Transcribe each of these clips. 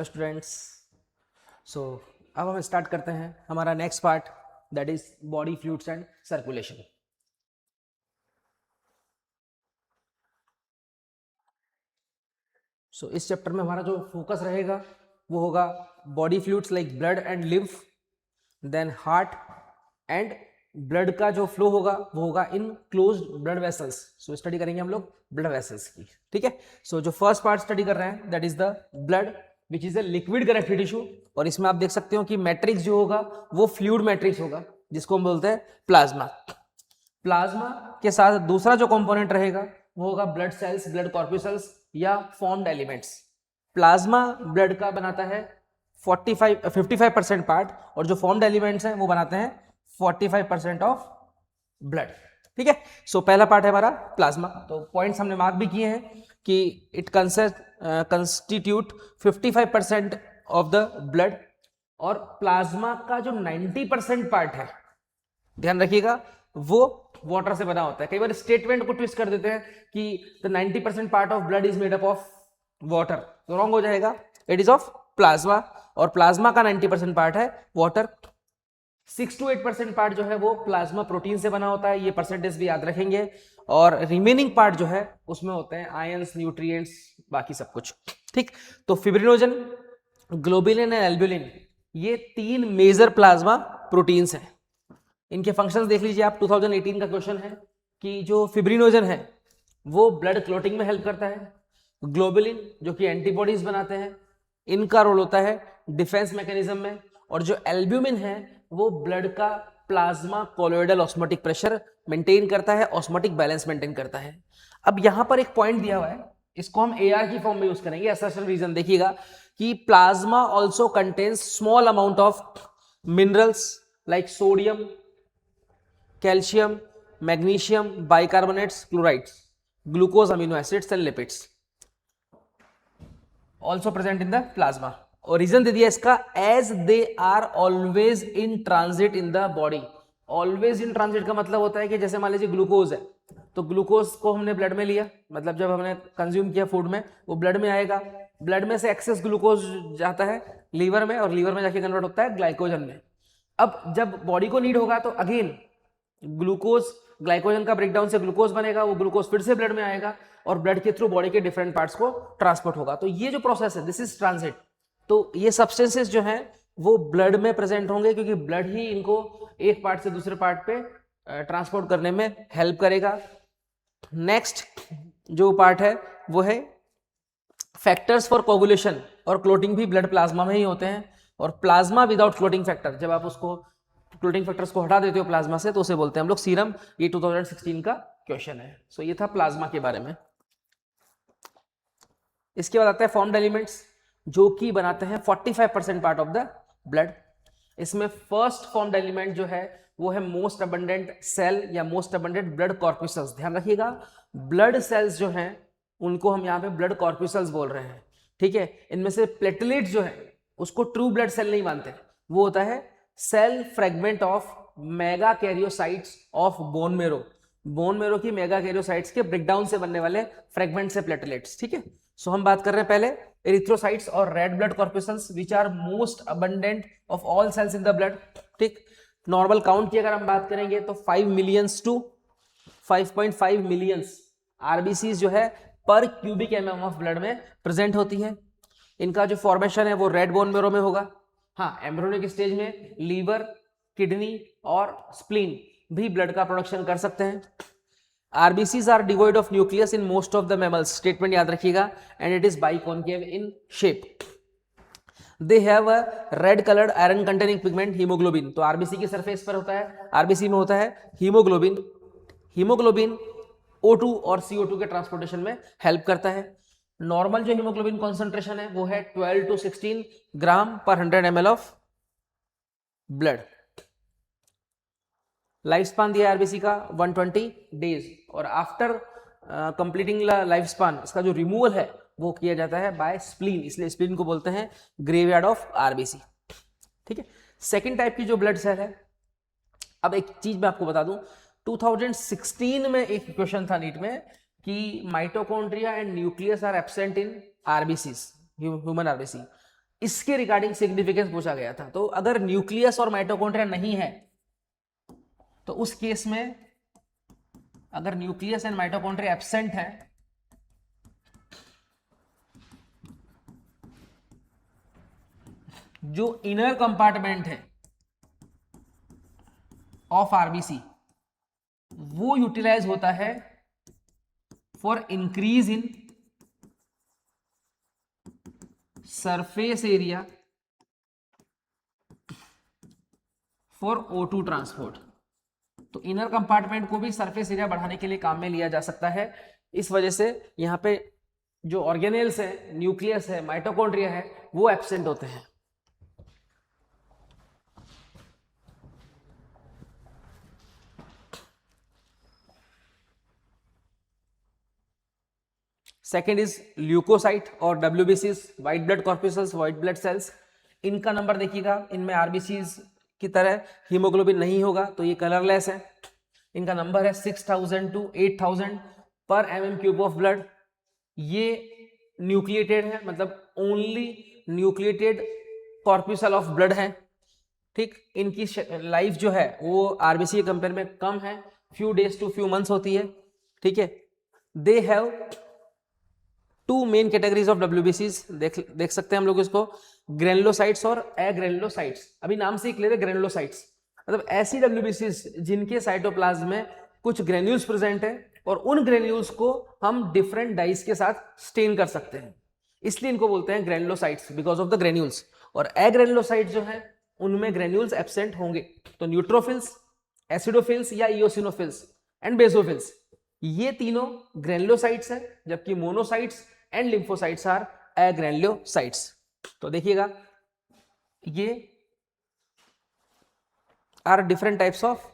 Hello students. सो अब हम start करते हैं हमारा next part, that is body fluids and circulation. So इस चैप्टर में हमारा जो फोकस रहेगा वो होगा body fluids like blood and lymph, then heart and blood का जो फ्लो होगा वो होगा in closed blood vessels. So study करेंगे हम लोग ब्लड वेसल्स की, ठीक है। सो जो फर्स्ट पार्ट स्टडी कर रहे हैं that is the blood which is a liquid connective tissue, और इसमें आप देख सकते हो कि मैट्रिक्स जो होगा वो फ्लूइड मैट्रिक्स होगा जिसको हम बोलते हैं प्लाज्मा। प्लाज्मा के साथ दूसरा जो कंपोनेंट रहेगा वो होगा ब्लड सेल्स, ब्लड कॉर्पुसल्स या फॉर्म्ड एलिमेंट्स। प्लाज्मा ब्लड का बनाता है 55% पार्ट, और जो फॉर्म्ड एलिमेंट्स हैं वो बनाते हैं 45% ऑफ ब्लड, ठीक है। सो पहला पार्ट है हमारा प्लाज्मा। तो पॉइंट्स हमने मार्क भी किए हैं कि it constitute 55% of the blood, और प्लाज्मा का जो 90% पार्ट है, ध्यान रखिएगा, वो वाटर से बना होता है। कई बार स्टेटमेंट को ट्विस्ट कर देते हैं कि the 90% part of blood is made up of water, तो रॉन्ग हो जाएगा। इट इज ऑफ प्लाज्मा, और प्लाज्मा का 90% पार्ट है वाटर। 6 to 8% पार्ट जो है वो प्लाज्मा प्रोटीन से बना होता है, ये परसेंटेज भी याद रखेंगे। और रिमेनिंग पार्ट जो है उसमें होते हैं आयंस, न्यूट्रिएंट्स, बाकी सब कुछ, ठीक। तो फिब्रिनोजन, ग्लोबुलिन एंड एल्ब्यूलिन, ये 3 मेजर प्लाज्मा प्रोटीन्स हैं। इनके फंक्शंस देख लीजिए आप। 2018 का क्वेश्चन है कि जो फिब्रिनोजन है वो ब्लड क्लॉटिंग में हेल्प करता है। ग्लोबुलिन जो कि एंटीबॉडीज बनाते हैं, इनका रोल होता है डिफेंस मैकेनिज्म में। और जो एल्ब्यूमिन है वो ब्लड का plasma colloidal osmotic pressure maintain करता है, ऑस्मोटिक बैलेंस मेंटेन करता है। अब यहां पर एक पॉइंट दिया हुआ है, इसको हम AR की फॉर्म में यूज करेंगे, असर्शन रीजन। देखिएगा कि plasma also contains small amount of minerals like sodium, calcium, magnesium, bicarbonates, chlorides, glucose, amino acids and lipids also present in the plasma. और रीजन दे दिया इसका, as they are always in transit in the body. Always in transit का मतलब होता है कि जैसे मान लीजिए ग्लूकोज है, तो ग्लूकोज को हमने ब्लड में लिया, मतलब जब हमने कंज्यूम किया फूड में, वो ब्लड में आएगा। ब्लड में से एक्सेस ग्लूकोज जाता है लीवर में, और लीवर में जाके कन्वर्ट होता है ग्लाइकोजन में। अब जब बॉडी को नीड होगा तो अगेन ग्लूकोज, ग्लाइकोजन का ब्रेकडाउन से ग्लूकोज बनेगा, वो ग्लूकोज फिर से ब्लड में आएगा और ब्लड के थ्रू बॉडी के डिफरेंट पार्ट्स को ट्रांसपोर्ट होगा। तो ये जो प्रोसेस है दिस इज ट्रांजिट। तो ये सब्सटेंसेस जो हैं वो ब्लड में प्रेजेंट होंगे, क्योंकि ब्लड ही इनको एक पार्ट से दूसरे पार्ट पे ट्रांसपोर्ट करने में हेल्प करेगा। नेक्स्ट जो पार्ट है वो है फैक्टर्स फॉर कोगुलेशन, और क्लोटिंग भी ब्लड प्लाज्मा में ही होते हैं। और प्लाज्मा विदाउट क्लोटिंग फैक्टर, जब आप उसको क्लोटिंग फैक्टर्स को हटा देते हो प्लाज्मा से, तो उसे बोलते हैं हम लोग सीरम। ये 2016 का क्वेश्चन है। सो ये था प्लाज्मा के बारे में। इसके बाद आता है फॉर्म्ड एलिमेंट्स, जो कि बनाते हैं 45% पार्ट ऑफ द ब्लड। इसमें फर्स्ट फॉर्म्ड एलिमेंट जो है वो है मोस्ट अबंडेंट सेल या मोस्ट अबंडेंट ब्लड कॉर्पुसल्स। ध्यान रखिएगा, ब्लड सेल्स जो हैं उनको हम यहाँ पे ब्लड कॉर्पुसल्स बोल रहे हैं, ठीक है। इनमें से प्लेटलेट जो है उसको ट्रू ब्लड सेल नहीं मानते, वो होता है cell fragment of megakaryocytes of bone marrow. Bone marrow की मेगा कैरियोसाइट्स के ब्रेकडाउन से बनने वाले फ्रेगमेंट से प्लेटलेट्स, ठीक है। सो हम बात कर रहे हैं पहले एरिथ्रोसाइट्स और red blood corpuscles which are most abundant of all cells in the blood, ठीक। नॉर्मल काउंट की अगर हम बात करेंगे तो 5 मिलियंस टू 5.5 मिलियंस आरबीसी जो है पर क्यूबिक mm ऑफ ब्लड में प्रेजेंट होती है। इनका जो फॉर्मेशन है वो रेड बोन मेरो में होगा। हाँ, एम्ब्रियोनिक स्टेज में लीवर, किडनी और स्प्लीन भी ब्लड का प्रोडक्शन कर सकते हैं। RBCs are devoid of nucleus in most of the mammals, statement याद रखिएगा, and it is biconcave in shape. They have a red colored iron containing pigment hemoglobin। तो RBC की सरफेस पर होता है, RBC में होता है हीमोग्लोबिन। हीमोग्लोबिन O2 और CO2 के ट्रांसपोर्टेशन में हेल्प करता है। नॉर्मल जो हीमोग्लोबिन कॉन्सेंट्रेशन है वो है 12 to 16 ग्राम पर 100 ml of blood. Life span दिया आरबीसी का 120 डेज, और आफ्टर कंप्लीटिंग लाइफ स्पान इसका जो रिमूवल है वो किया जाता है बाय स्प्लीन, इसलिए स्प्लीन को बोलते हैं ग्रेवयार्ड ऑफ आरबीसी, ठीक है। सेकेंड टाइप की जो ब्लड सेल है, अब एक चीज मैं आपको बता दूं, 2016 में एक क्वेश्चन था नीट में कि mitochondria and nucleus are absent in RBC, human RBC. इसके रिगार्डिंग सिग्निफिकेंस पूछा गया था। तो अगर न्यूक्लियस और माइटोकॉन्ड्रिया नहीं है तो उस केस में, अगर न्यूक्लियस एंड माइटोकॉन्ड्रिया एब्सेंट है, जो इनर कंपार्टमेंट है ऑफ आरबीसी वो यूटिलाइज होता है for increase in surface area for O2 transport. तो इनर कंपार्टमेंट को भी सरफेस एरिया बढ़ाने के लिए काम में लिया जा सकता है। इस वजह से यहां पे जो ऑर्गेनेल्स है, न्यूक्लियस है, माइटोकॉन्ड्रिया है, वो एब्सेंट होते हैं। सेकेंड इज ल्यूकोसाइट और WBCs, white blood corpuscles, white blood cells. इनका नंबर देखिएगा, इनमें RBCs की तरह हीमोग्लोबिन नहीं होगा, तो ये कलरलेस है। इनका नंबर है 6000 to 8000 पर mm³ ऑफ ब्लड। ये न्यूक्लिएटेड है, मतलब only nucleated corpuscle of blood है। ठीक, इनकी लाइफ जो है वो RBC के कंपेयर में कम है, few days to few months होती है। ठीक है, they have two main categories of WBCs, देख सकते हैं हम लोग इसको, ग्रेनुलोसाइट्स और एग्रेनुलोसाइट्स। अभी नाम से ही क्लियर है, ग्रेनुलोसाइट्स मतलब ऐसी WBCs जिनके साइटोप्लाज्म में कुछ ग्रेन्यूल्स प्रेजेंट है और उन ग्रेन्यूल्स को हम डिफरेंट डाइस के साथ स्टेन कर सकते हैं, इसलिए इनको बोलते हैं granulocytes, because of the granules. और एग्रेनुलोसाइट्स जो है उनमें ग्रेन्यूल्स एब्सेंट होंगे। तो न्यूट्रोफिल्स, एसिडोफिल्स या इओसिनोफिल्स एंड बेसोफिल्स, ये तीनों ग्रेनुलोसाइट्स हैं, जबकि monocytes and lymphocytes are agranulocytes. तो देखिएगा, ये are different types of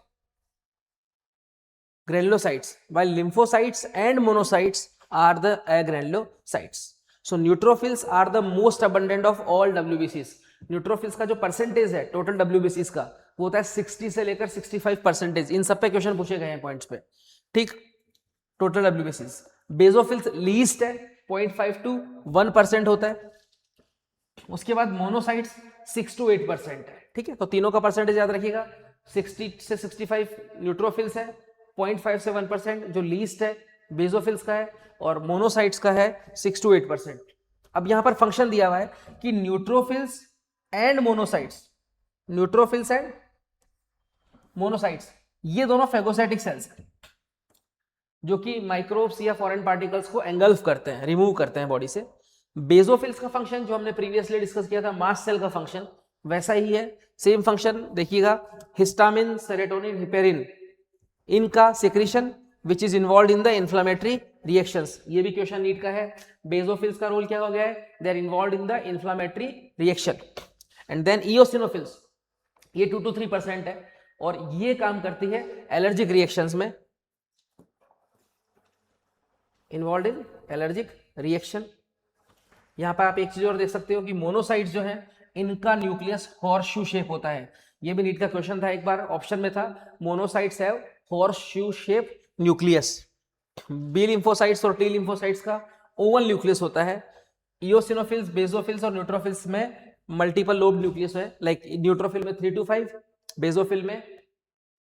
granulocytes, while lymphocytes and monocytes are the agranulocytes. So neutrophils are the most abundant of all WBCs. Neutrophils का जो percentage है टोटल WBCs का, वो होता है 60 से लेकर 65%। इन सब पे क्वेश्चन पूछे गए हैं पॉइंट्स पे। ठीक, टोटल WBCs। बेसोफिल्स लीस्ट है, 0.5 to 1% होता है। उसके बाद मोनोसाइट्स 6 to 8% है। ठीक है, तो तीनों का परसेंटेज याद रखिएगा, 60 से 65 न्यूट्रोफिल्स है, 0.5 से 1% जो लीस्ट है बेसोफिल्स का है, और मोनोसाइट्स का है 6 to 8%। अब यहां पर फंक्शन दिया हुआ है कि neutrophils and monocytes, neutrophils and monocytes ये दोनों फेगोसाइटिक सेल्स हैं, जो कि माइक्रोब्स या फॉरेन पार्टिकल्स को एंगल्फ करते हैं, रिमूव करते हैं बॉडी से। बेसोफिल्स का फंक्शन जो हमने प्रीवियसली डिस्कस किया था, मास्ट सेल का फंक्शन वैसा ही है, सेम फंक्शन देखिएगा। हिस्टामिन, सेरोटोनिन, हिपेरिन, इनका secretion which is involve in the inflammatory reactions. ये भी क्वेश्चन नीट का है। बेसोफिल्स का रोल क्या हो गया है, they are involved in the inflammatory reaction. And then eosinophils, ये 2 to 3% है, और ये काम करती है एलर्जिक रिएक्शंस में, इन्वॉल्व इन एलर्जिक रिएक्शन। यहां पर आप एक चीज और देख सकते हो कि मोनोसाइट्स जो है इनका न्यूक्लियस हॉर्सशू शेप होता है। ये भी नीट का क्वेश्चन था, एक बार ऑप्शन में था, monocytes have horseshoe shape nucleus. B lymphocytes और टी लिम्फोसाइट्स का ओवल न्यूक्लियस होता है। इओसिनोफिल्स, बेसोफिल्स और न्यूट्रोफिल्स में मल्टीपल लोब न्यूक्लियस है, लाइक न्यूट्रोफिल में 3 to 5, बेसोफिल में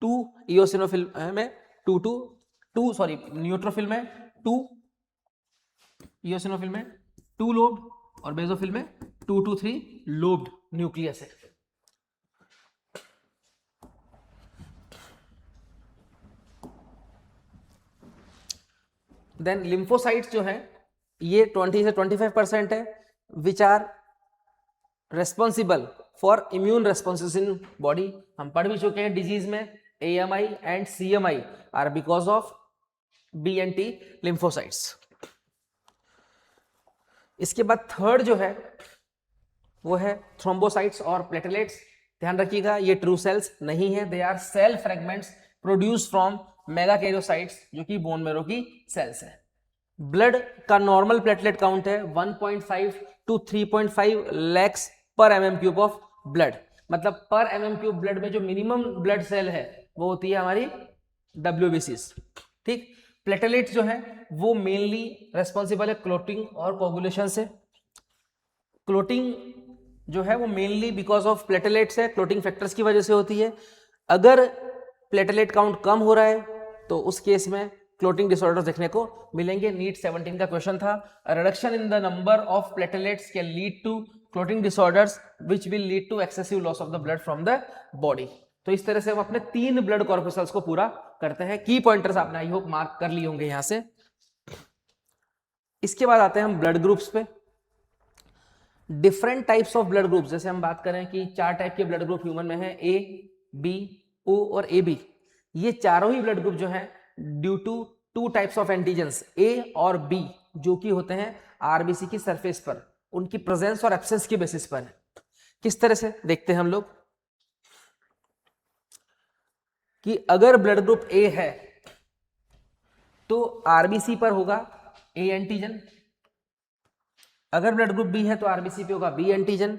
2, इओसिनोफिल में 2 to 2, सॉरी न्यूट्रोफिल में 2, इओसिनोफिल में 2 लोब और बेसोफिल में 2 to 3 लोब्ड न्यूक्लियस है। देन लिम्फोसाइट्स जो है ये 20 से 25% है, which are responsible for immune responses in body. हम पढ़ भी चुके हैं डिजीज में, AMI and CMI are because of B and T lymphocytes. इसके बाद थर्ड जो है वो है थ्रोम्बोसाइट्स और प्लेटलेट्स। ध्यान रखिएगा, ये ट्रू सेल्स नहीं है, they are cell fragments produce from megakaryocytes, जो कि बोन मैरो की सेल्स है। ब्लड का नॉर्मल प्लेटलेट काउंट है 1.5 to 3.5 lakhs पर mm³ ऑफ ब्लड। मतलब पर mm³ ब्लड में जो मिनिमम ब्लड सेल है वो होती है हमारी WBCs। ठीक, प्लेटलेट्स जो है वो मेनली रेस्पॉन्सिबल है क्लोटिंग और कोगुलेशन से। क्लोटिंग जो है वो मेनली बिकॉज ऑफ प्लेटलेट्स है, क्लोटिंग फैक्टर्स की वजह से होती है। अगर प्लेटलेट काउंट कम हो रहा है तो उस केस में क्लोटिंग डिसऑर्डर देखने को मिलेंगे। नीट 17 का क्वेश्चन था, reduction in the number of platelets can lead to clotting disorders which will lead to excessive loss of the blood from the body. तो इस तरह से हम अपने 3 ब्लड कॉर्पसल्स को पूरा करते हैं। की पॉइंटर्स आपने आई होप मार्क कर लिए होंगे यहां से। इसके बाद आते हैं हम ब्लड ग्रुप्स पे। Different types of blood groups, जैसे हम बात करें कि 4 टाइप के ब्लड ग्रुप ह्यूमन में है, ए, बी, ओ और ए बी। ये चारों ही ब्लड ग्रुप जो है due to 2 types of antigens A और बी, जो कि होते हैं आरबीसी की सरफेस पर, उनकी प्रेजेंस और एब्सेंस के बेसिस पर है। किस तरह से देखते हैं हम लोग कि अगर ब्लड ग्रुप ए है तो आरबीसी पर होगा ए एंटीजन, अगर ब्लड ग्रुप बी है तो आरबीसी पे होगा बी एंटीजन,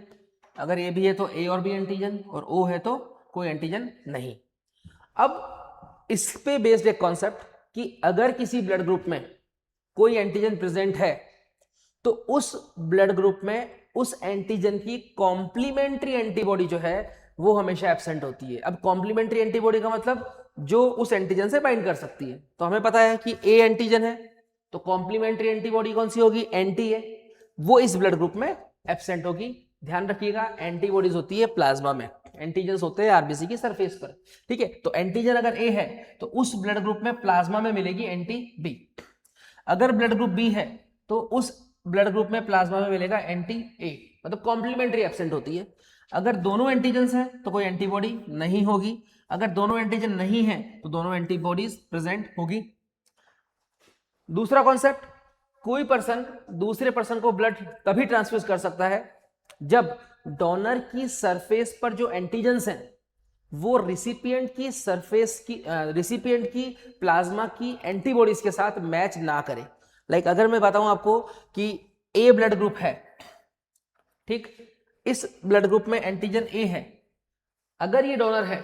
अगर ए भी है तो ए और बी एंटीजन, और ओ है तो कोई एंटीजन नहीं। अब इस पे बेस्ड एक कॉन्सेप्ट कि अगर किसी ब्लड ग्रुप में कोई एंटीजन प्रेजेंट है तो उस ब्लड ग्रुप में उस एंटीजन की कॉम्प्लीमेंट्री एंटीबॉडी जो है वो हमेशा एब्सेंट होती है। अब कॉम्प्लीमेंट्री एंटीबॉडी का मतलब जो उस एंटीजन से बाइंड कर सकती है। तो हमें पता है कि ए एंटीजन है तो कॉम्प्लीमेंट्री एंटीबॉडी कौन सी होगी, एंटी है, वो इस ब्लड ग्रुप में एब्सेंट होगी। ध्यान रखिएगा एंटीबॉडीज होती है प्लाज्मा में, एंटीजन्स होते हैं आरबीसी की सरफेस पर, ठीक है। तो एंटीजन अगर ए है तो उस ब्लड ग्रुप में प्लाज्मा में मिलेगी एंटी बी। अगर ब्लड ग्रुप बी है तो उस ब्लड ग्रुप में प्लाज्मा में मिलेगा एंटी ए, मतलब कॉम्प्लीमेंट्री एब्सेंट होती है। अगर दोनों एंटीजन्स हैं तो कोई एंटीबॉडी नहीं होगी, अगर दोनों एंटीजन नहीं है तो दोनों एंटीबॉडीज प्रेजेंट होगी। दूसरा कॉन्सेप्ट, कोई पर्सन दूसरे पर्सन को ब्लड तभी ट्रांसफ्यूज कर सकता है जब डोनर की सरफेस पर जो एंटीजेंस हैं वो रिसिपिएंट की सरफेस की रिसिपिएंट की प्लाज्मा की एंटीबॉडीज के साथ मैच ना करे। लाइक अगर मैं बताऊं आपको कि ए ब्लड ग्रुप है, ठीक, इस ब्लड ग्रुप में एंटीजन ए है, अगर ये डोनर है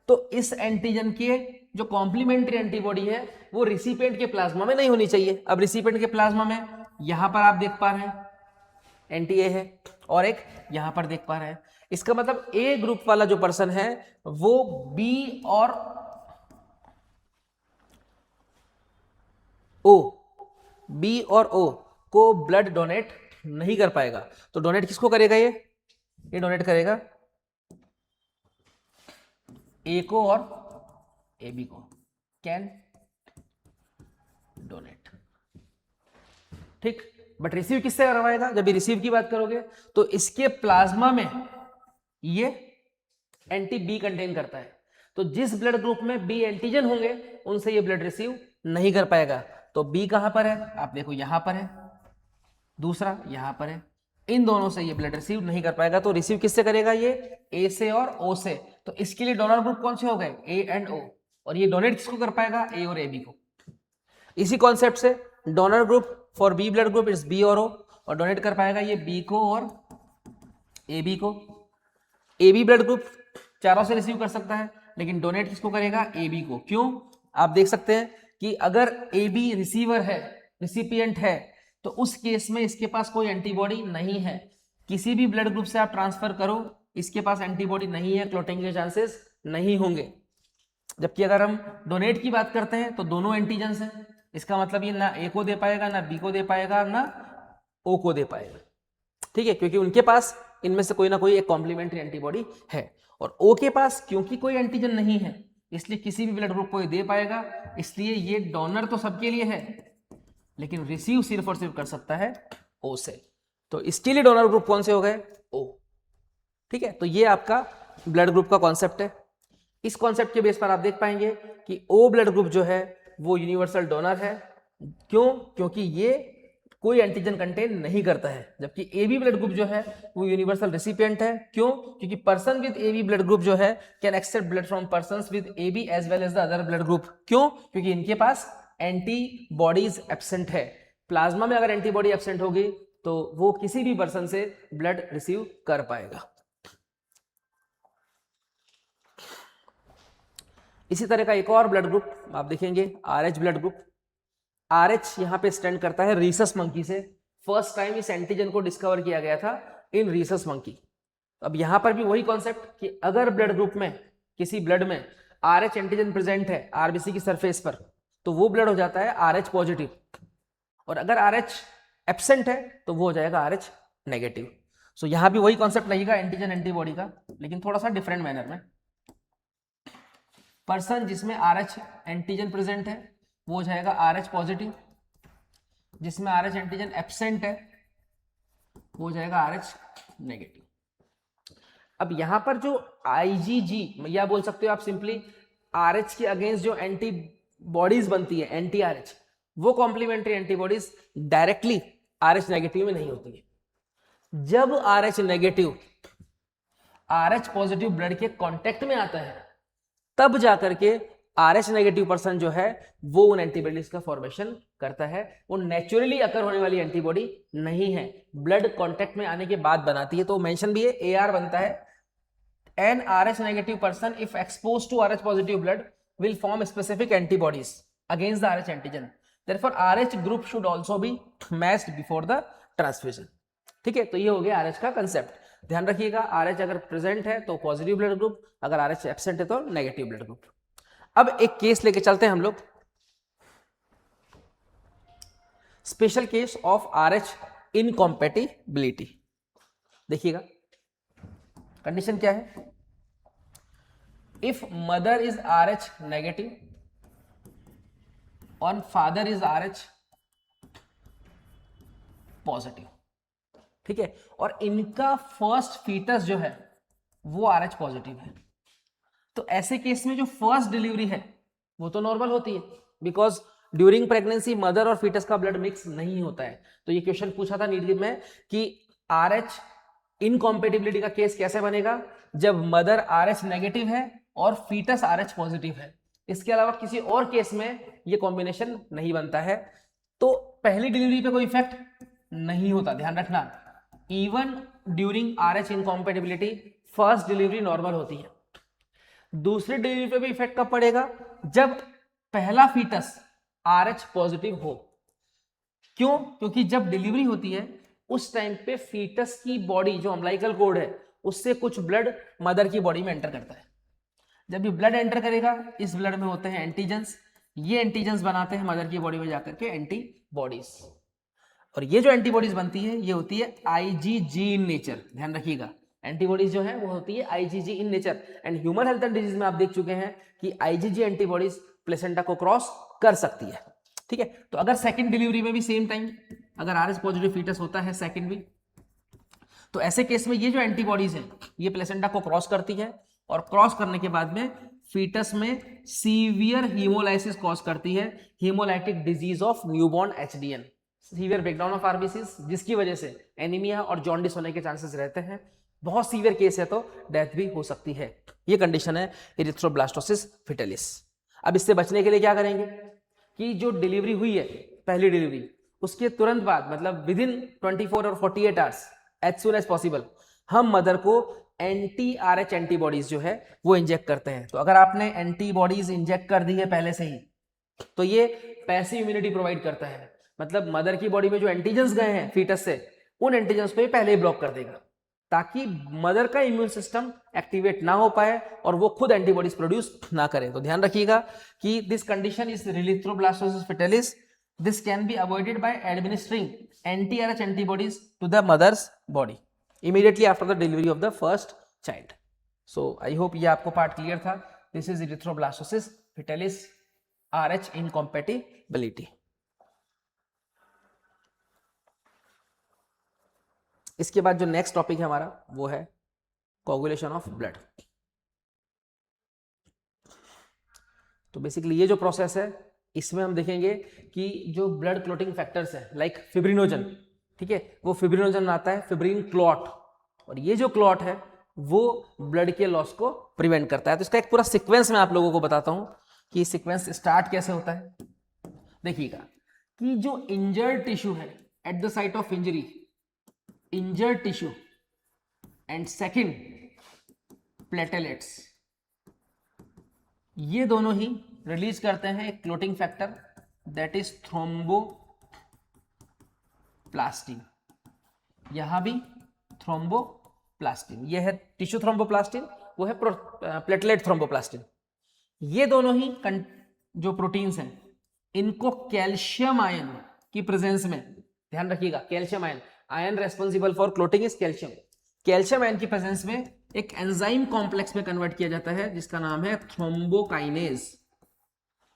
तो इस एंटीजन के जो कॉम्प्लीमेंट्री एंटीबॉडी है वो रिसिपिएंट के प्लाज्मा में नहीं होनी चाहिए। अब रिसिपिएंट के प्लाज्मा में यहां पर आप देख पा रहे हैं एंटी ए है और एक यहां पर देख पा रहे हैं। इसका मतलब ए ग्रुप वाला जो पर्सन है वो बी और ओ को ब्लड डोनेट नहीं कर पाएगा। तो डोनेट किसको करेगा, ये डोनेट करेगा ए को और ए बी को, कैन डोनेट, ठीक। बट रिसीव किससे करवाएगा, जब भी रिसीव की बात करोगे तो इसके प्लाज्मा में ये एंटी बी कंटेन करता है, तो जिस ब्लड ग्रुप में बी एंटीजन होंगे उनसे ये ब्लड रिसीव नहीं कर पाएगा। तो बी कहां पर है, आप देखो यहां पर है, दूसरा यहां पर है, इन दोनों से ये ब्लड रिसीव नहीं कर पाएगा। तो रिसीव किससे करेगा, ये ए से और ओ से। तो इसके लिए डोनर ग्रुप कौन से हो गए, ए एंड ओ, और ये डोनेट किसको कर पाएगा, ए और ए बी को। इसी कॉन्सेप्ट से donor group for B blood group is B और ओ, और डोनेट कर पाएगा ये बी को और ए बी को। ए बी ब्लड ग्रुप चारों से रिसीव कर सकता है लेकिन डोनेट किसको करेगा, ए बी को। क्यों, आप देख सकते हैं कि अगर ए बी रिसीवर है, रिसिपिएंट है, तो उस केस में इसके पास कोई एंटीबॉडी नहीं है। किसी भी ब्लड ग्रुप से आप ट्रांसफर करो, इसके पास एंटीबॉडी नहीं है, क्लोटिंग के चांसेस नहीं होंगे। जबकि अगर हम डोनेट की बात करते हैं तो दोनों एंटीजेंस हैं, इसका मतलब ये ना ए को दे पाएगा, ना बी को दे पाएगा, ना ओ को दे पाएगा, ठीक है, क्योंकि उनके पास इनमें से कोई ना कोई एक कॉम्प्लीमेंट्री एंटीबॉडी है। और ओ के पास क्योंकि कोई एंटीजन नहीं है इसलिए किसी भी ब्लड ग्रुप को ये दे पाएगा। इसलिए ये डोनर तो सबके लिए है लेकिन रिसीव सिर्फ और सिर्फ कर सकता है ओ से। तो इसके लिए डोनर ग्रुप कौन से हो गए, ओ, ठीक है। तो ये आपका ब्लड ग्रुप का कॉन्सेप्ट है। इस कॉन्सेप्ट के बेस पर आप देख पाएंगे कि ओ ब्लड ग्रुप जो है वो यूनिवर्सल डोनर है। क्यों, क्योंकि ये कोई एंटीजन कंटेन नहीं करता है। जबकि ए बी ब्लड ग्रुप जो है वो यूनिवर्सल रेसिपिएंट है। क्यों, क्योंकि person with A B blood group जो है can accept blood from persons with A B as well as the other blood group. क्यों, क्योंकि इनके पास एंटीबॉडीज एब्सेंट है। प्लाज्मा में अगर एंटीबॉडी एब्सेंट होगी तो वो किसी भी पर्सन से ब्लड रिसीव कर पाएगा। इसी तरह का एक और ब्लड ग्रुप आप देखेंगे, आरएच ब्लड ग्रुप। आरएच यहां पे स्टैंड करता है रीसस मंकी से। फर्स्ट टाइम इस एंटीजन को डिस्कवर किया गया था इन रीसस मंकी। तो अब यहां पर भी वही कॉन्सेप्ट कि अगर ब्लड ग्रुप में किसी ब्लड में RH एंटीजन प्रेजेंट है RBC की सरफेस पर, तो वो ब्लड हो जाता है RH पॉजिटिव, और अगर RH एब्सेंट है तो वो हो जाएगा RH नेगेटिव। सो यहां भी वही कॉन्सेप्ट लगेगा एंटीजन एंटीबॉडी का, लेकिन थोड़ा सा डिफरेंट मैनर में। पर्सन जिसमें RH एंटीजन प्रेजेंट है वो हो जाएगा RH पॉजिटिव, जिसमें RH एंटीजन एब्सेंट है वो हो जाएगा RH नेगेटिव। अब यहां पर जो IgG या बोल सकते हो आप सिंपली RH के अगेंस्ट जो एंटीबॉडीज बनती है एंटी RH, वो complementary antibodies directly RH negative में नहीं होती है। जब RH negative RH positive blood के कांटेक्ट में आता है तब जाकर के RH नेगेटिव पर्सन जो है वो उन एंटीबॉडीज का फॉर्मेशन करता है। वो नेचुरली अकर होने वाली एंटीबॉडी नहीं है, ब्लड कांटेक्ट में आने के बाद बनाती है। तो मेंशन भी है AR बनता है, an RH negative person if exposed to RH positive blood will form specific antibodies against the RH antigen, therefore RH group should also be matched before the transfusion। ठीक है, तो ये हो गया RH का कंसेप्ट। ध्यान रखिएगा, RH अगर प्रेजेंट है तो पॉजिटिव ब्लड ग्रुप, अगर RH एब्सेंट है तो नेगेटिव ब्लड ग्रुप। अब एक केस लेके चलते हैं हम लोग, special case of RH incompatibility. देखिएगा कंडीशन क्या है, if mother is RH negative और फादर इज RH पॉजिटिव, ठीक है, और इनका फर्स्ट फीटस जो है वो RH पॉजिटिव है, तो ऐसे केस में जो फर्स्ट डिलीवरी है वो तो नॉर्मल होती है, बिकॉज ड्यूरिंग प्रेगनेंसी मदर और फीटस का ब्लड मिक्स नहीं होता है। तो ये क्वेश्चन पूछा था नीट में कि RH इनकॉम्पेटिबिलिटी का केस कैसे बनेगा, जब मदर RH नेगेटिव है और फीटस RH पॉजिटिव है। इसके अलावा किसी और केस में ये कॉम्बिनेशन नहीं बनता है, तो पहली डिलीवरी पे कोई इफेक्ट नहीं होता, ध्यान रखना। Even during RH incompatibility first delivery normal होती है। दूसरी डिलीवरी पे भी इफेक्ट कब पड़ेगा, जब पहला फीटस RH पॉजिटिव हो। क्यों? क्योंकि जब डिलीवरी होती है उस टाइम पे फीटस की बॉडी जो अम्लाइकल कोड है उससे कुछ ब्लड मदर की बॉडी में एंटर करता है। जब ये ब्लड एंटर करेगा, इस ब्लड में होते हैं एंटीजेंस, ये एंटीजेंस बनाते हैं मदर की बॉडी में जाकर के एंटीबॉडीज, और ये जो एंटीबॉडीज बनती है ये होती है IgG इन नेचर। ध्यान रखिएगा, एंटीबॉडीज जो है वो होती है IgG in nature. And human health and disease में आप देख चुके हैं कि IgG एंटीबॉडीज प्लेसेंटा को क्रॉस कर सकती है, ठीक है। तो अगर सेकंड डिलीवरी में भी सेम टाइम अगर RH पॉजिटिव फीटस होता है सेकंड भी, तो ऐसे केस में ये जो एंटीबॉडीज है ये प्लेसेंटा को क्रॉस करती है, और क्रॉस करने के बाद में फीटस में सीवियर हीमोलाइसिस कॉज करती है, haemolytic disease of newborn HDN, severe breakdown of RBCs, जिसकी वजह से एनीमिया और जॉन्डिस होने के चांसेस रहते हैं। बहुत सीवियर केस है तो डेथ भी हो सकती है। ये कंडीशन है इरिथ्रोब्लास्टोसिस फिटलिस। अब इससे बचने के लिए क्या करेंगे कि जो डिलीवरी हुई है पहली डिलीवरी, उसके तुरंत बाद मतलब विद इन 24 और 48 hours as soon as possible हम मदर को एंटी-RH एंटीबॉडीज जो है वो इंजेक्ट करते हैं। तो अगर आपने एंटीबॉडीज इंजेक्ट कर दी है पहले से ही, तो ये पैसिव इम्यूनिटी प्रोवाइड करता है, मतलब मदर की बॉडी में जो एंटीजेंस गए हैं फीटस से, उन एंटीजेंस को ये पहले ही ब्लॉक कर देगा, ताकि मदर का इम्यून सिस्टम एक्टिवेट ना हो पाए और वो खुद एंटीबॉडीज प्रोड्यूस ना करे। तो ध्यान रखिएगा कि this condition is erythroblastosis fetalis. This can be avoided by administering anti-RH antibodies to the mother's body immediately after the delivery of the first child. So I hope ये आपको पार्ट क्लियर था। This is erythroblastosis fetalis RH incompatibility। इसके बाद जो next topic है हमारा वो है कोगुलेशन ऑफ ब्लड। तो बेसिकली ये जो प्रोसेस है इसमें हम देखेंगे कि जो ब्लड क्लॉटिंग फैक्टर्स है लाइक फिब्रिनोजन, ठीक है, वो फिब्रिनोजन आता है फिब्रिन क्लॉट, और ये जो क्लॉट है वो ब्लड के लॉस को प्रिवेंट करता है। तो इसका एक पूरा सीक्वेंस मैं आप लोगों को बताता हूं कि सीक्वेंस स्टार्ट कैसे होता है। देखिएगा कि जो इंजर्ड टिश्यू है at the site of injury, injured tissue and second platelets, ये दोनों ही रिलीज करते हैं एक clotting factor that is thromboplastin. यहां भी थ्रोम्बोप्लास्टिन थ्रोम्बोप्लास्टिन। ये है टिश्यू थ्रोम्बोप्लास्टिन, वो है प्लेटलेट थ्रोम्बोप्लास्टिन। ये दोनों ही जो प्रोटीन्स हैं, इनको कैल्शियम आयन की प्रेजेंस में, ध्यान रखिएगा, calcium ion, ion responsible for clotting is calcium, calcium ion की प्रेजेंस में एक एंजाइम कॉम्प्लेक्स में कन्वर्ट किया जाता है जिसका नाम है थ्रोम्बोकाइनेज।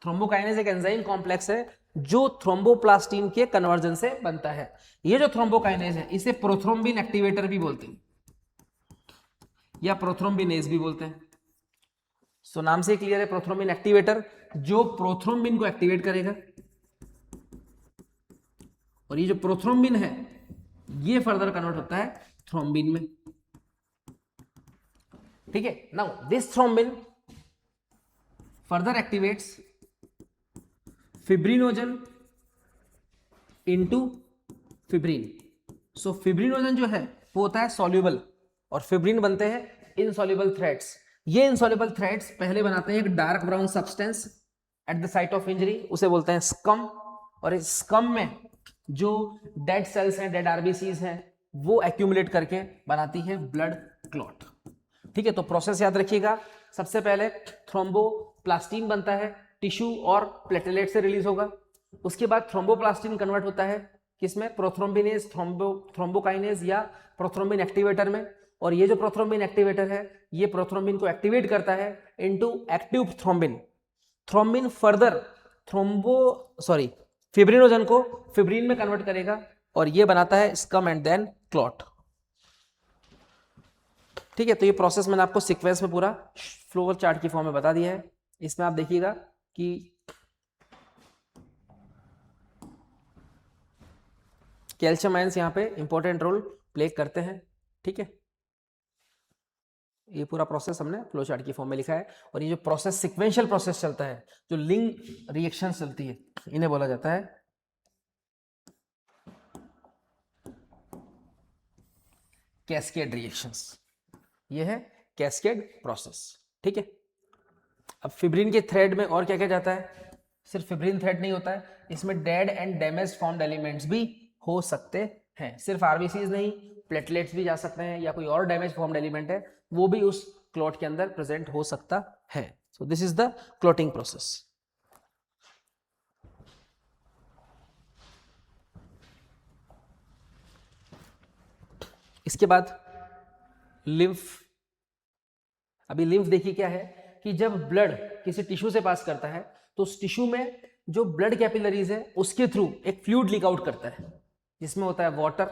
थ्रोम्बोकाइनेज एक एंजाइम कॉम्प्लेक्स है जो थ्रोम्बोप्लास्टिन के कन्वर्जन से बनता है। ये जो थ्रोम्बोकाइनेज है इसे प्रोथ्रोम्बिन एक्टिवेटर भी बोलते हैं या प्रोथ्रोम्बिनेज भी बोलते हैं। सो नाम से क्लियर है, प्रोथ्रोम्बिन एक्टिवेटर जो प्रोथ्रोम्बिन को एक्टिवेट करेगा, और ये जो प्रोथ्रोम्बिन है ये फर्दर कन्वर्ट होता है थ्रोम्बिन में। ठीक है, now this thrombin further activates fibrinogen into fibrin. So fibrinogen जो है वो होता है सॉल्युबल और फिब्रिन बनते हैं इनसॉल्युबल थ्रेड्स। ये इनसॉल्युबल थ्रेड्स पहले बनाते हैं एक dark brown substance at the site of injury, उसे बोलते हैं स्कम, और इस स्कम में जो डेड सेल्स हैं, डेड आरबीसीज हैं, वो एक्यूमुलेट करके बनाती है ब्लड क्लॉट। ठीक है, तो प्रोसेस याद रखिएगा, सबसे पहले थ्रोम्बोप्लास्टिन बनता है, टिश्यू और प्लेटलेट से रिलीज होगा। उसके बाद थ्रोम्बोप्लास्टिन कन्वर्ट होता है किसमें, प्रोथ्रोम्बिनेज, थ्रोम्बोकाइनेज या प्रोथ्रोम्बिन एक्टिवेटर में, और ये जो प्रोथ्रोम्बिन एक्टिवेटर है ये प्रोथ्रोम्बिन को एक्टिवेट करता है into active thrombin. Thrombin further fibrinogen को फिब्रिन में कन्वर्ट करेगा और ये बनाता है स्कम एंड देन क्लॉट। ठीक है, तो ये प्रोसेस मैंने आपको सीक्वेंस में पूरा फ्लो चार्ट की फॉर्म में बता दिया है। इसमें आप देखिएगा कि कैल्शियम आयंस यहाँ पे इंपॉर्टेंट रोल प्ले करते हैं। ठीक है, ये पूरा प्रोसेस हमने फ्लो चार्ट की फॉर्म में लिखा है, और ये जो प्रोसेस सीक्वेंशियल प्रोसेस चलता है, जो लिंक रिएक्शन चलती है, इन्हें बोला जाता है कैस्केड रिएक्शंस। ये है कैस्केड प्रोसेस। ठीक है, अब फिब्रिन के थ्रेड में और क्या क्या जाता है, सिर्फ फिब्रिन थ्रेड नहीं होता है, इसमें dead and damage formed elements भी हो सकते हैं। सिर्फ आरबीसीज नहीं, प्लेटलेट्स भी जा सकते हैं, या कोई और डैमेज फॉर्म्ड एलिमेंट है वो भी उस क्लॉट के अंदर प्रेजेंट हो सकता है। So this is the clotting process. इसके बाद लिम्फ। अभी लिम्फ देखिए क्या है कि जब ब्लड किसी टिश्यू से पास करता है तो उस टिश्यू में जो ब्लड कैपिलरीज है उसके थ्रू एक फ्लूइड लीक आउट करता है, जिसमें होता है वाटर,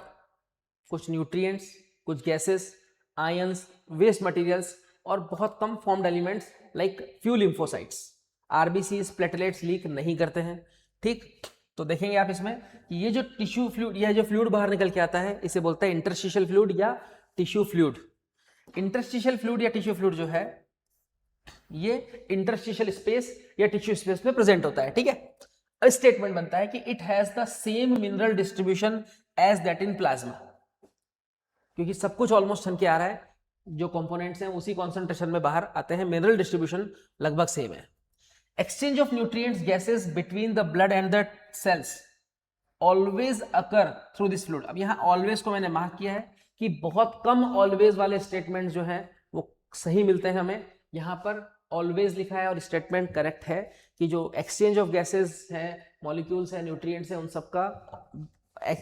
कुछ न्यूट्रिएंट्स, कुछ गैसेस, आयंस, वेस्ट मटेरियल्स और बहुत कम formed elements like few lymphocytes. RBCs, platelets leak नहीं करते हैं। ठीक, तो देखेंगे आप इसमें कि ये जो टिश्यू फ्लूइड, यह जो फ्लूइड बाहर निकल के आता है इसे बोलते हैं इंटरस्टिशियल फ्लूइड या टिश्यू फ्लूइड। इंटरस्टिशियल फ्लूइड या टिश्यू फ्लूइड जो है ये इंटरस्टिशियल स्पेस या टिश्यू स्पेस में प्रेजेंट होता है। ठीक है, स्टेटमेंट बनता है कि it has the same mineral distribution as that in plasma, क्योंकि सब कुछ ऑलमोस्ट सन के आ रहा है, जो कंपोनेंट्स हैं उसी कॉन्सेंट्रेशन में बाहर आते हैं, मिनरल डिस्ट्रीब्यूशन लगभग सेम है। Exchange of nutrients gases between the blood and the cells always occur through this fluid. अब यहाँ ऑलवेज को मैंने मार्क किया है कि बहुत कम ऑलवेज वाले स्टेटमेंट जो है वो सही मिलते हैं हमें। यहाँ पर ऑलवेज लिखा है और स्टेटमेंट करेक्ट है कि जो एक्सचेंज ऑफ गैसेस हैं, मॉलिक्यूल्स हैं, न्यूट्रिएंट्स हैं, उन सबका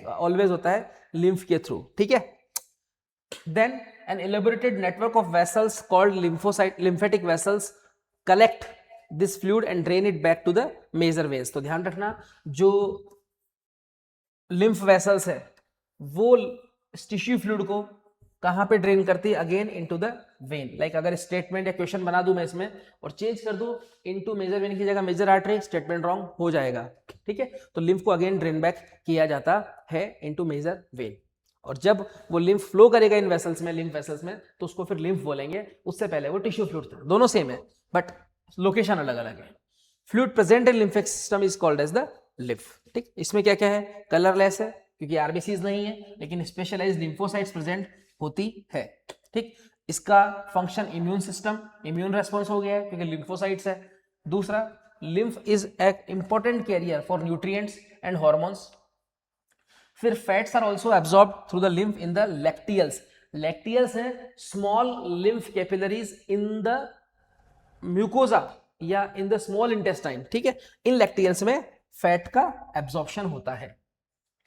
ऑलवेज होता है लिम्फ के थ्रू। ठीक है, then an elaborated network of vessels called lymphatic vessels collect this fluid and drain it back to the major veins। तो ध्यान रखना, जो lymph vessels है वो टिश्यू फ्लूइड को कहां पे ड्रेन करती है, again into the when. Like अगर स्टेटमेंट या क्वेश्चन बना दूं मैं इसमें और चेंज कर दूं इनटू मेजर वेन की जगह मेजर आर्टरी, स्टेटमेंट रॉन्ग हो जाएगा। ठीक है, तो लिम्फ को अगेन ड्रेन बैक किया जाता है इनटू मेजर वेन, और जब वो लिम्फ फ्लो करेगा इन वेसल्स में, लिम्फ वेसल्स में, तो उसको फिर लिम्फ बोलेंगे। उससे पहले वो टिश्यू फ्लूइड था, दोनों सेम है बट लोकेशन अलग अलग है। Fluid present in lymphatic system is called as the lymph. ठीक, इसमें क्या क्या है, कलरलेस है क्योंकि आरबीसीज नहीं है, लेकिन स्पेशलाइज्ड लिम्फोसाइट्स प्रेजेंट होती है। ठीक, इसका function immune system, immune response हो गया है क्योंकि लिम्फोसाइट्स है। दूसरा, लिम्फ इज एक important carrier for nutrients and hormones. फिर fats are also absorbed through the lymph in the lacteals. Lacteals हैं small lymph capillaries in the mucosa या इन द स्मॉल इंटेस्टाइन, ठीक है। इन लैक्टियल्स में फैट का absorption होता है,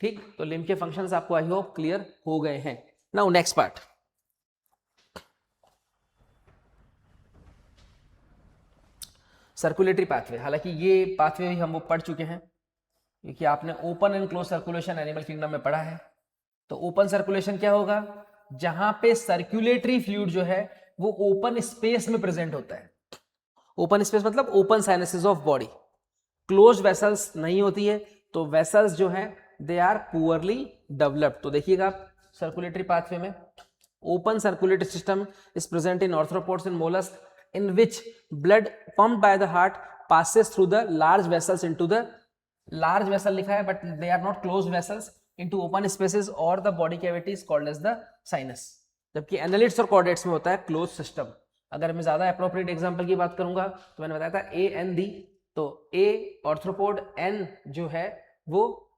ठीक। तो लिम्फ के फंक्शंस आपको आई होप क्लियर हो गए हैं। Now next part, circulatory pathway. हालांकि ये पाथवे भी हम वो पढ़ चुके हैं क्योंकि आपने open and close circulation animal kingdom में पढ़ा है। तो ओपन सर्कुलेशन क्या होगा, जहां पे सर्कुलेटरी फ्लूइड जो है वो ओपन स्पेस में प्रेजेंट होता है। ओपन स्पेस मतलब open sinuses of body. Close vessels नहीं होती है, तो वेसल्स जो हैं दे आर पुअरली डेवलप्ड। तो देखिएगा आप सर्कुलेटरी पाथवे में open circulatory system is present in arthropods and mollusc in which blood pumped by the heart passes through the large vessels into the large vessel लिखा है but they are not closed vessels into open spaces or the body cavity is called as the sinus। जबकि annelids और chordates में होता है close system. अगर मैं ज्यादा अप्रोप्रिएट एग्जांपल की बात करूंगा तो मैंने बताया था ए एन डी, तो ए ऑर्थ्रोपोड, एन जो है वो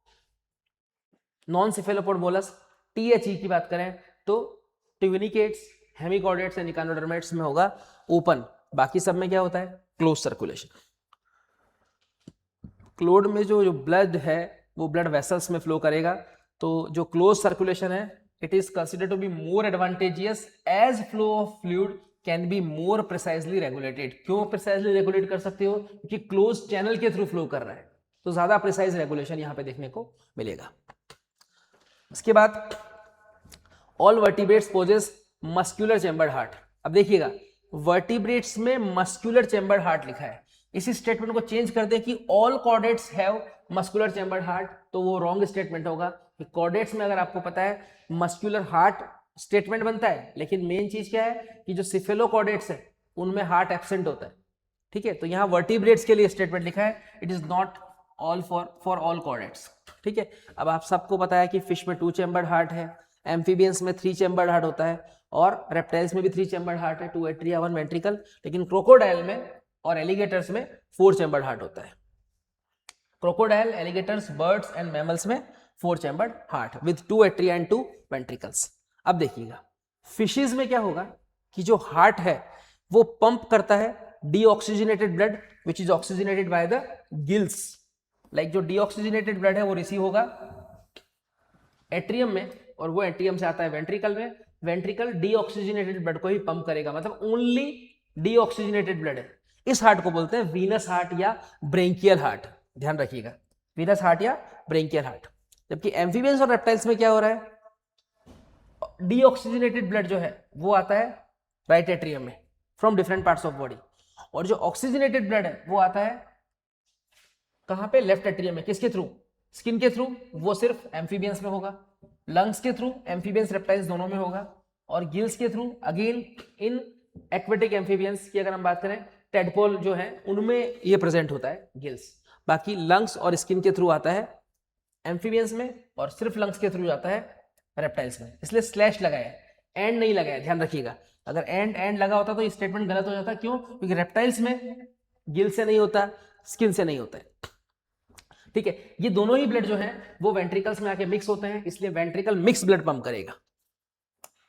non cephalopod mollusc, T H E की बात करें तो ट्यूनिकेट्स, हेमिकॉर्डेट्स एंड इकानोडर्मेट्स में होगा ओपन। बाकी सब में क्या होता है, क्लोज सर्कुलेशन। क्लोड में जो ब्लड है वो ब्लड वेसल्स में फ्लो करेगा। तो जो क्लोज सर्कुलेशन है it is considered to be more advantageous as flow of fluid can be more precisely regulated. क्यों प्रिसाइजली रेगुलेट कर सकते हो, क्योंकि क्लोज चैनल के थ्रू फ्लो कर रहा है, तो ज्यादा प्रिसाइज रेगुलेशन यहां पे देखने को मिलेगा। इसके बाद all vertebrates possess muscular chambered heart. अब देखिएगा वर्टिब्रेट्स में मस्कुलर चेम्बर्ड हार्ट लिखा है, इसी स्टेटमेंट को चेंज कर दें कि all chordates have muscular chambered heart, तो वो रॉन्ग स्टेटमेंट होगा। कॉर्डेट्स में अगर आपको पता है मस्कुलर हार्ट स्टेटमेंट बनता है, लेकिन मेन चीज क्या है कि जो सिफेलोकॉर्डेट्स है उनमें हार्ट एब्सेंट होता है, ठीक है। तो यहाँ वर्टिब्रेट्स के लिए स्टेटमेंट लिखा है, it is not all for all chordates, ठीक है। अब आप सबको पता है कि फिश में 2 चेम्बर्ड हार्ट है, एम्फीबियंस में 3 चेम्बर्ड हार्ट होता है, और रेप्टाइल्स में भी 3 चेम्बर्ड हार्ट है, 2 एट्रिया 1 वेंट्रिकल। लेकिन क्रोकोडाइल में और एलिगेटर्स में 4 चेम्बर्ड हार्ट होता है। Crocodile, alligators, birds and mammals में 4 chambered heart with 2 atria and 2 ventricles. अब देखिएगा फिशेज में क्या होगा कि जो हार्ट है वो पंप करता है deoxygenated blood which is oxygenated by the gills. Like जो डीऑक्सीजनेटेड ब्लड है वो रिसीव होगा एट्रियम में, और वो एट्रियम से आता है वेंट्रिकल में। वेंट्रिकल डीऑक्सीजनेटेड ब्लड को ही पंप करेगा, मतलब ओनली डीऑक्सीजनेटेड ब्लड है। इस हार्ट को बोलते हैं वीनस हार्ट या ब्रेंकियल हार्ट, ध्यान रखिएगा, वीनस हार्ट या ब्रेंकियल हार्ट। जबकि एम्फीबियंस और रेप्टाइल्स में क्या हो रहा है, डीऑक्सीजनेटेड ब्लड जो है वो आता है राइट एट्रियम में from different parts of body, और जो ऑक्सीजनेटेड ब्लड है वो आता है कहां पे, लेफ्ट एट्रियम में। किसके थ्रू, स्किन के थ्रू, वो सिर्फ एम्फीबियंस में होगा। लंग्स के थ्रू, एम्फीबियंस रेप्टाइल्स दोनों में होगा। और गिल्स के through again in aquatic amphibians की अगर हम बात करें, टेडपोल जो है उनमें ये प्रेजेंट होता है गिल्स। बाकी लंग्स और स्किन के थ्रू आता है एम्फीबियंस में, और सिर्फ लंग्स के थ्रू आता है रेप्टाइल्स में। इसलिए स्लैश लगाया है, एंड नहीं लगाया, ध्यान रखिएगा। अगर एंड लगा होता तो ये स्टेटमेंट गलत हो जाता। क्यों, क्योंकि रेप्टाइल्स में गिल से नहीं होता, स्किन से नहीं होता है, ठीक है। ये दोनों ही ब्लड जो है वो वेंट्रिकल्स में आके मिक्स होते हैं, इसलिए वेंट्रिकल मिक्स ब्लड पंप करेगा,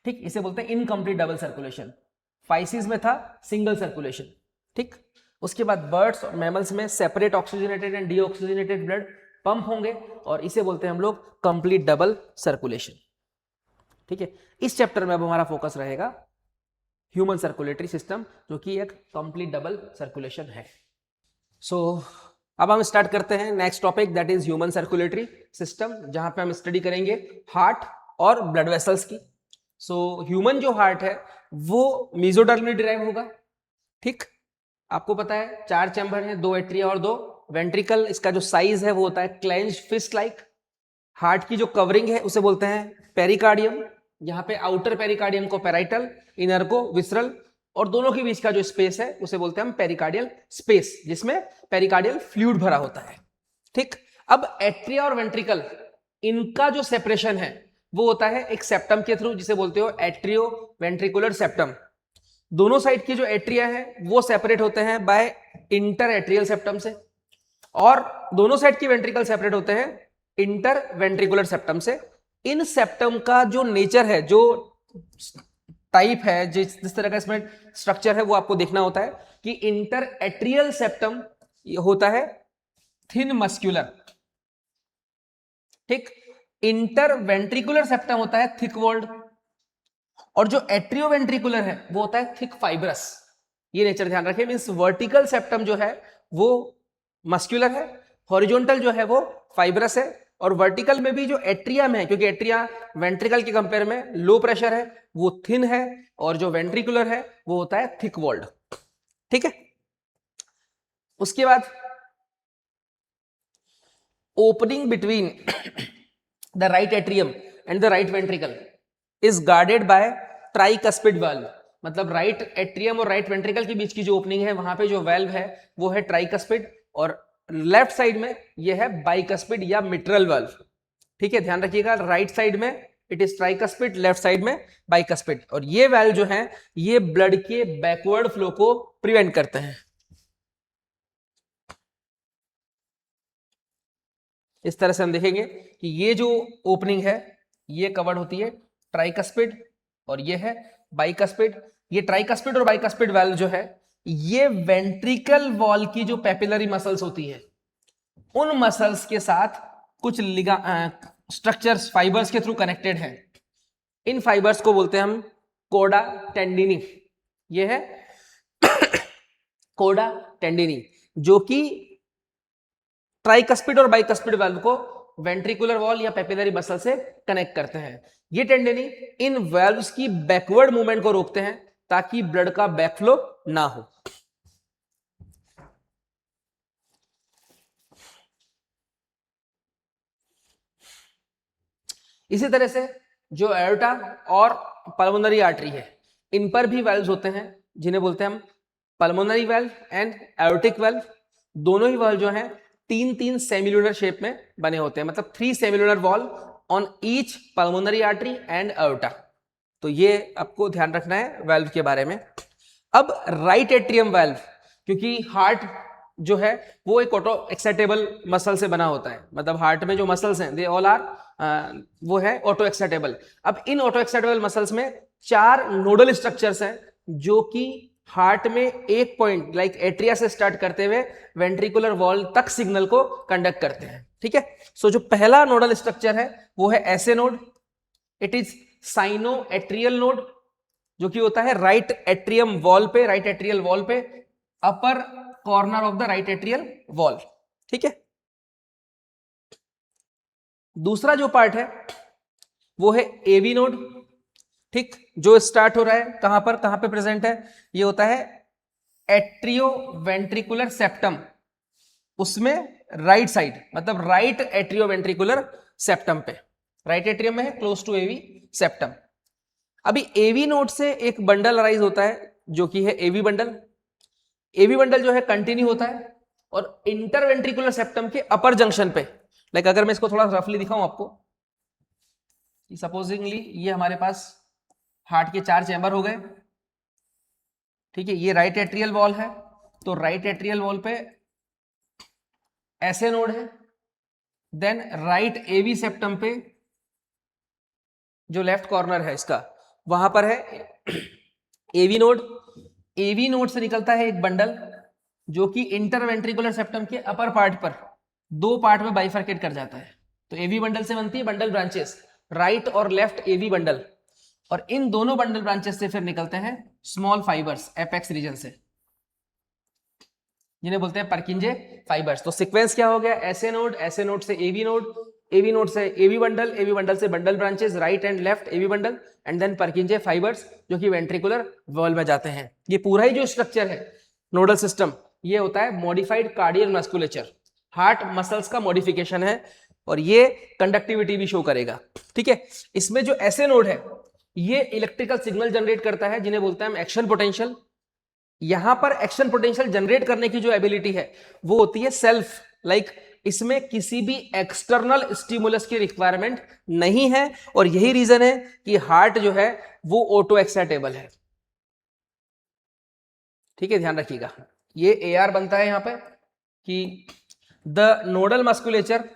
ठीक। इसे बोलते हैं इनकम्प्लीट डबल सर्कुलेशन। फाइसिस में था सिंगल सर्कुलेशन, ठीक। उसके बाद बर्ड्स और मैमल्स में separate oxygenated and deoxygenated blood pump होंगे, और इसे बोलते हैं हम लोग कंप्लीट डबल सर्कुलेशन, ठीक है। इस चैप्टर में अब हमारा फोकस रहेगा ह्यूमन सर्कुलेटरी सिस्टम, जो कि एक कंप्लीट डबल सर्कुलेशन है। सो अब हम स्टार्ट करते हैं next topic, that is human circulatory system, जहां पे हम स्टडी करेंगे हार्ट और ब्लड वेसल्स की। सो ह्यूमन जो हार्ट है वो मेसोडर्मली डिराइव होगा, ठीक। आपको पता है 4 चैम्बर है, 2 एट्रिया और 2 वेंट्रिकल। इसका जो साइज है वो होता है क्लेंज्ड फिस्ट लाइक। हार्ट की जो कवरिंग है उसे बोलते हैं पेरिकार्डियम। यहाँ पे आउटर पेरिकार्डियम को पेराइटल, इनर को विसरल, और दोनों के बीच का जो स्पेस है उसे बोलते हैं हम पेरिकार्डियल स्पेस, जिसमें पेरिकार्डियल फ्लूइड भरा होता है, ठीक। अब एट्रिया और वेंट्रिकल, इनका जो सेपरेशन है वो होता है एक सेप्टम के थ्रू, जिसे बोलते हो एट्रियो वेंट्रिकुलर सेप्टम। दोनों साइड की जो एट्रिया है वो सेपरेट होते हैं बाय इंटर एट्रियल सेप्टम से, और दोनों साइड की वेंट्रिकल सेपरेट होते हैं इंटर वेंट्रिकुलर सेप्टम से। इन सेप्टम का जो नेचर है, जो टाइप है, जिस तरह का इसमें स्ट्रक्चर है वो आपको देखना होता है कि इंटर एट्रियल सेप्टम होता है थिन मस्क्यूलर, ठीक, इंटर वेंट्रिकुलर सेप्टम होता है थिक वॉल्ड, और जो एट्रियोवेंट्रिकुलर है वो होता है थिक फाइब्रस। ये नेचर ध्यान रखिए, मींस वर्टिकल सेप्टम जो है वो मस्क्यूलर है, हॉरिजॉन्टल जो है वो फाइब्रस है, और वर्टिकल में भी जो एट्रियम है, क्योंकि एट्रिया वेंट्रिकल के कंपेयर में लो प्रेशर है, वो थिन है, और जो वेंट्रिकुलर है वो होता है थिक वॉल्ड, ठीक है। उसके बाद opening between the right atrium and the right ventricle is guarded by tricuspid valve, मतलब राइट एट्रियम और राइट वेंट्रिकल के बीच की जो ओपनिंग है वहां पे जो वाल्व है वो है ट्राइकस्पिड, और लेफ्ट साइड में ये है बाइकस्पिड या मिट्रल वाल्व, ठीक है, ध्यान रखिएगा। राइट साइड में it is tricuspid, left side में बाइकस्पिड, और ये वाल्व जो है ये ब्लड के बैकवर्ड फ्लो को प्रिवेंट करते हैं। इस तरह से हम देखेंगे कि ये जो ओपनिंग है ये कवर्ड होती है ट्राइकस्पिड और ये है बाइकस्पिड। ये ट्राइकस्पिड और बाइकस्पिड वाल्व जो है ये वेंट्रिकल वॉल की जो पेपिलरी मसल्स होती है उन मसल्स के साथ कुछ स्ट्रक्चर्स फाइबर्स के थ्रू कनेक्टेड है। इन फाइबर्स को बोलते हैं हम कोडा टेंडिनी। ये है कोडा टेंडिनी जो कि ट्राइकस्पिड और बाइकस्पिड वाल्व को वेंट्रिकुलर वॉल या पेपिलरी मसल से कनेक्ट करते हैं। ये टेंडेनी इन वाल्व्स की बैकवर्ड मूवमेंट को रोकते हैं ताकि ब्लड का बैकफ्लो ना हो। इसी तरह से जो एओर्टा और पल्मोनरी आर्टरी है इन पर भी वाल्व्स होते हैं जिन्हें बोलते हैं हम pulmonary valve and aortic valve. दोनों ही वाल्व जो हैं तीन तीन सेमिलुलर शेप में बने होते हैं, मतलब 3 semilunar valve on each pulmonary artery and aorta. तो ये आपको ध्यान रखना है वाल्व के बारे में। अब राइट एट्रियम वाल्व, क्योंकि हार्ट जो है वो एक ऑटो एक्साइटेबल मसल से बना होता है, मतलब हार्ट में जो मसल्स हैं दे ऑल आर वो है ऑटो एक्साइटेबल। अब इन ऑटो एक्साइटेबल मसल्स में 4 नोडल स्ट्रक्चर्स हैं जो कि हार्ट में एक पॉइंट लाइक एट्रिया से स्टार्ट करते हुए वेंट्रिकुलर वॉल तक सिग्नल को कंडक्ट करते हैं, ठीक है। सो जो पहला नोडल स्ट्रक्चर है वो है SA node, it is sino atrial node, जो कि होता है राइट एट्रियम वॉल पे, राइट एट्रियल वॉल पे upper corner of the right atrial wall, ठीक है। दूसरा जो पार्ट है वो है एवी नोड, ठीक, जो स्टार्ट हो रहा है कहां पे प्रेजेंट है, ये होता है एट्रियो वेंट्रिकुलर सेप्टम, उसमें राइट साइड, मतलब राइट एट्रियो वेंट्रिकुलर सेप्टम पे, राइट एट्रियम में है क्लोज टू एवी सेप्टम। अभी एवी नोड से एक बंडल अराइज होता है जो कि है एवी बंडल। एवी बंडल जो है कंटिन्यू होता है और इंटरवेंट्रिकुलर सेप्टम के अपर जंक्शन पे, लाइक अगर मैं इसको थोड़ा रफली दिखाऊं आपको, सपोजिंगली ये हमारे पास हार्ट के 4 चैम्बर हो गए, ठीक है, ये राइट एट्रियल वॉल है, तो राइट एट्रियल वॉल पे ऐसे नोड है, देन राइट एवी सेप्टम पे जो लेफ्ट कॉर्नर है इसका वहां पर है एवी नोड। एवी नोड से निकलता है एक बंडल जो कि इंटरवेंट्रिकुलर सेप्टम के अपर पार्ट पर 2 पार्ट में बाइफरकेट कर जाता है। तो एवी बंडल से बनती है बंडल ब्रांचेस, राइट और लेफ्ट एवी बंडल, और इन दोनों बंडल ब्रांचेस से फिर निकलते हैं स्मॉल फाइबर्स एपेक्स रीजन से, जिन्हें बोलते हैं परकिंजे फाइबर्स। तो सीक्वेंस क्या हो गया, ऐसे नोड से एवी नोड, एवी नोड से एवी बंडल से bundle branches right and left AV bundle, and then Purkinje fibres जो कि वेंट्रिकुलर वॉल में जाते हैं। ये पूरा ही जो स्ट्रक्चर है नोडल सिस्टम ये होता है मॉडिफाइड कार्डियल मस्कुलेचर, हार्ट मसल्स का मॉडिफिकेशन है, और ये कंडक्टिविटी भी शो करेगा, ठीक है। इसमें जो ऐसे नोड है ये इलेक्ट्रिकल सिग्नल जनरेट करता है जिन्हें बोलते हैं हम एक्शन पोटेंशियल। यहां पर एक्शन पोटेंशियल जनरेट करने की जो एबिलिटी है वो होती है सेल्फ, लाइक इसमें किसी भी एक्सटर्नल स्टिमुलस की रिक्वायरमेंट नहीं है, और यही रीजन है कि हार्ट जो है वो ऑटो एक्साइटेबल है, ठीक है, ध्यान रखिएगा। ये AR बनता है यहां पे कि the nodal musculature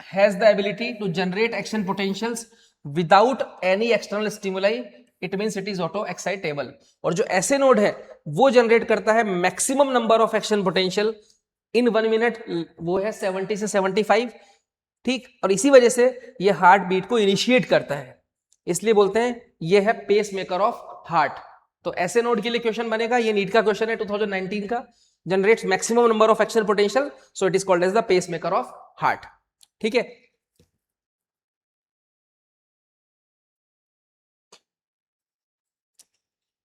has the ability to generate action potentials without any external stimuli, it means it is auto excitable. और जो ऐसे नोड है वो जनरेट करता है maximum number of action potential in 1 minute, वो है 70 से 75, ठीक। और इसी वजह से ये हार्ट बीट को इनिशिएट करता है, इसलिए बोलते हैं ये है पेस मेकर ऑफ हार्ट। तो ऐसे नोड के लिए क्वेश्चन बनेगा, ये नीट का क्वेश्चन है 2019 का, generates maximum number of action potential, so it is called as the pacemaker of heart, ठीक है।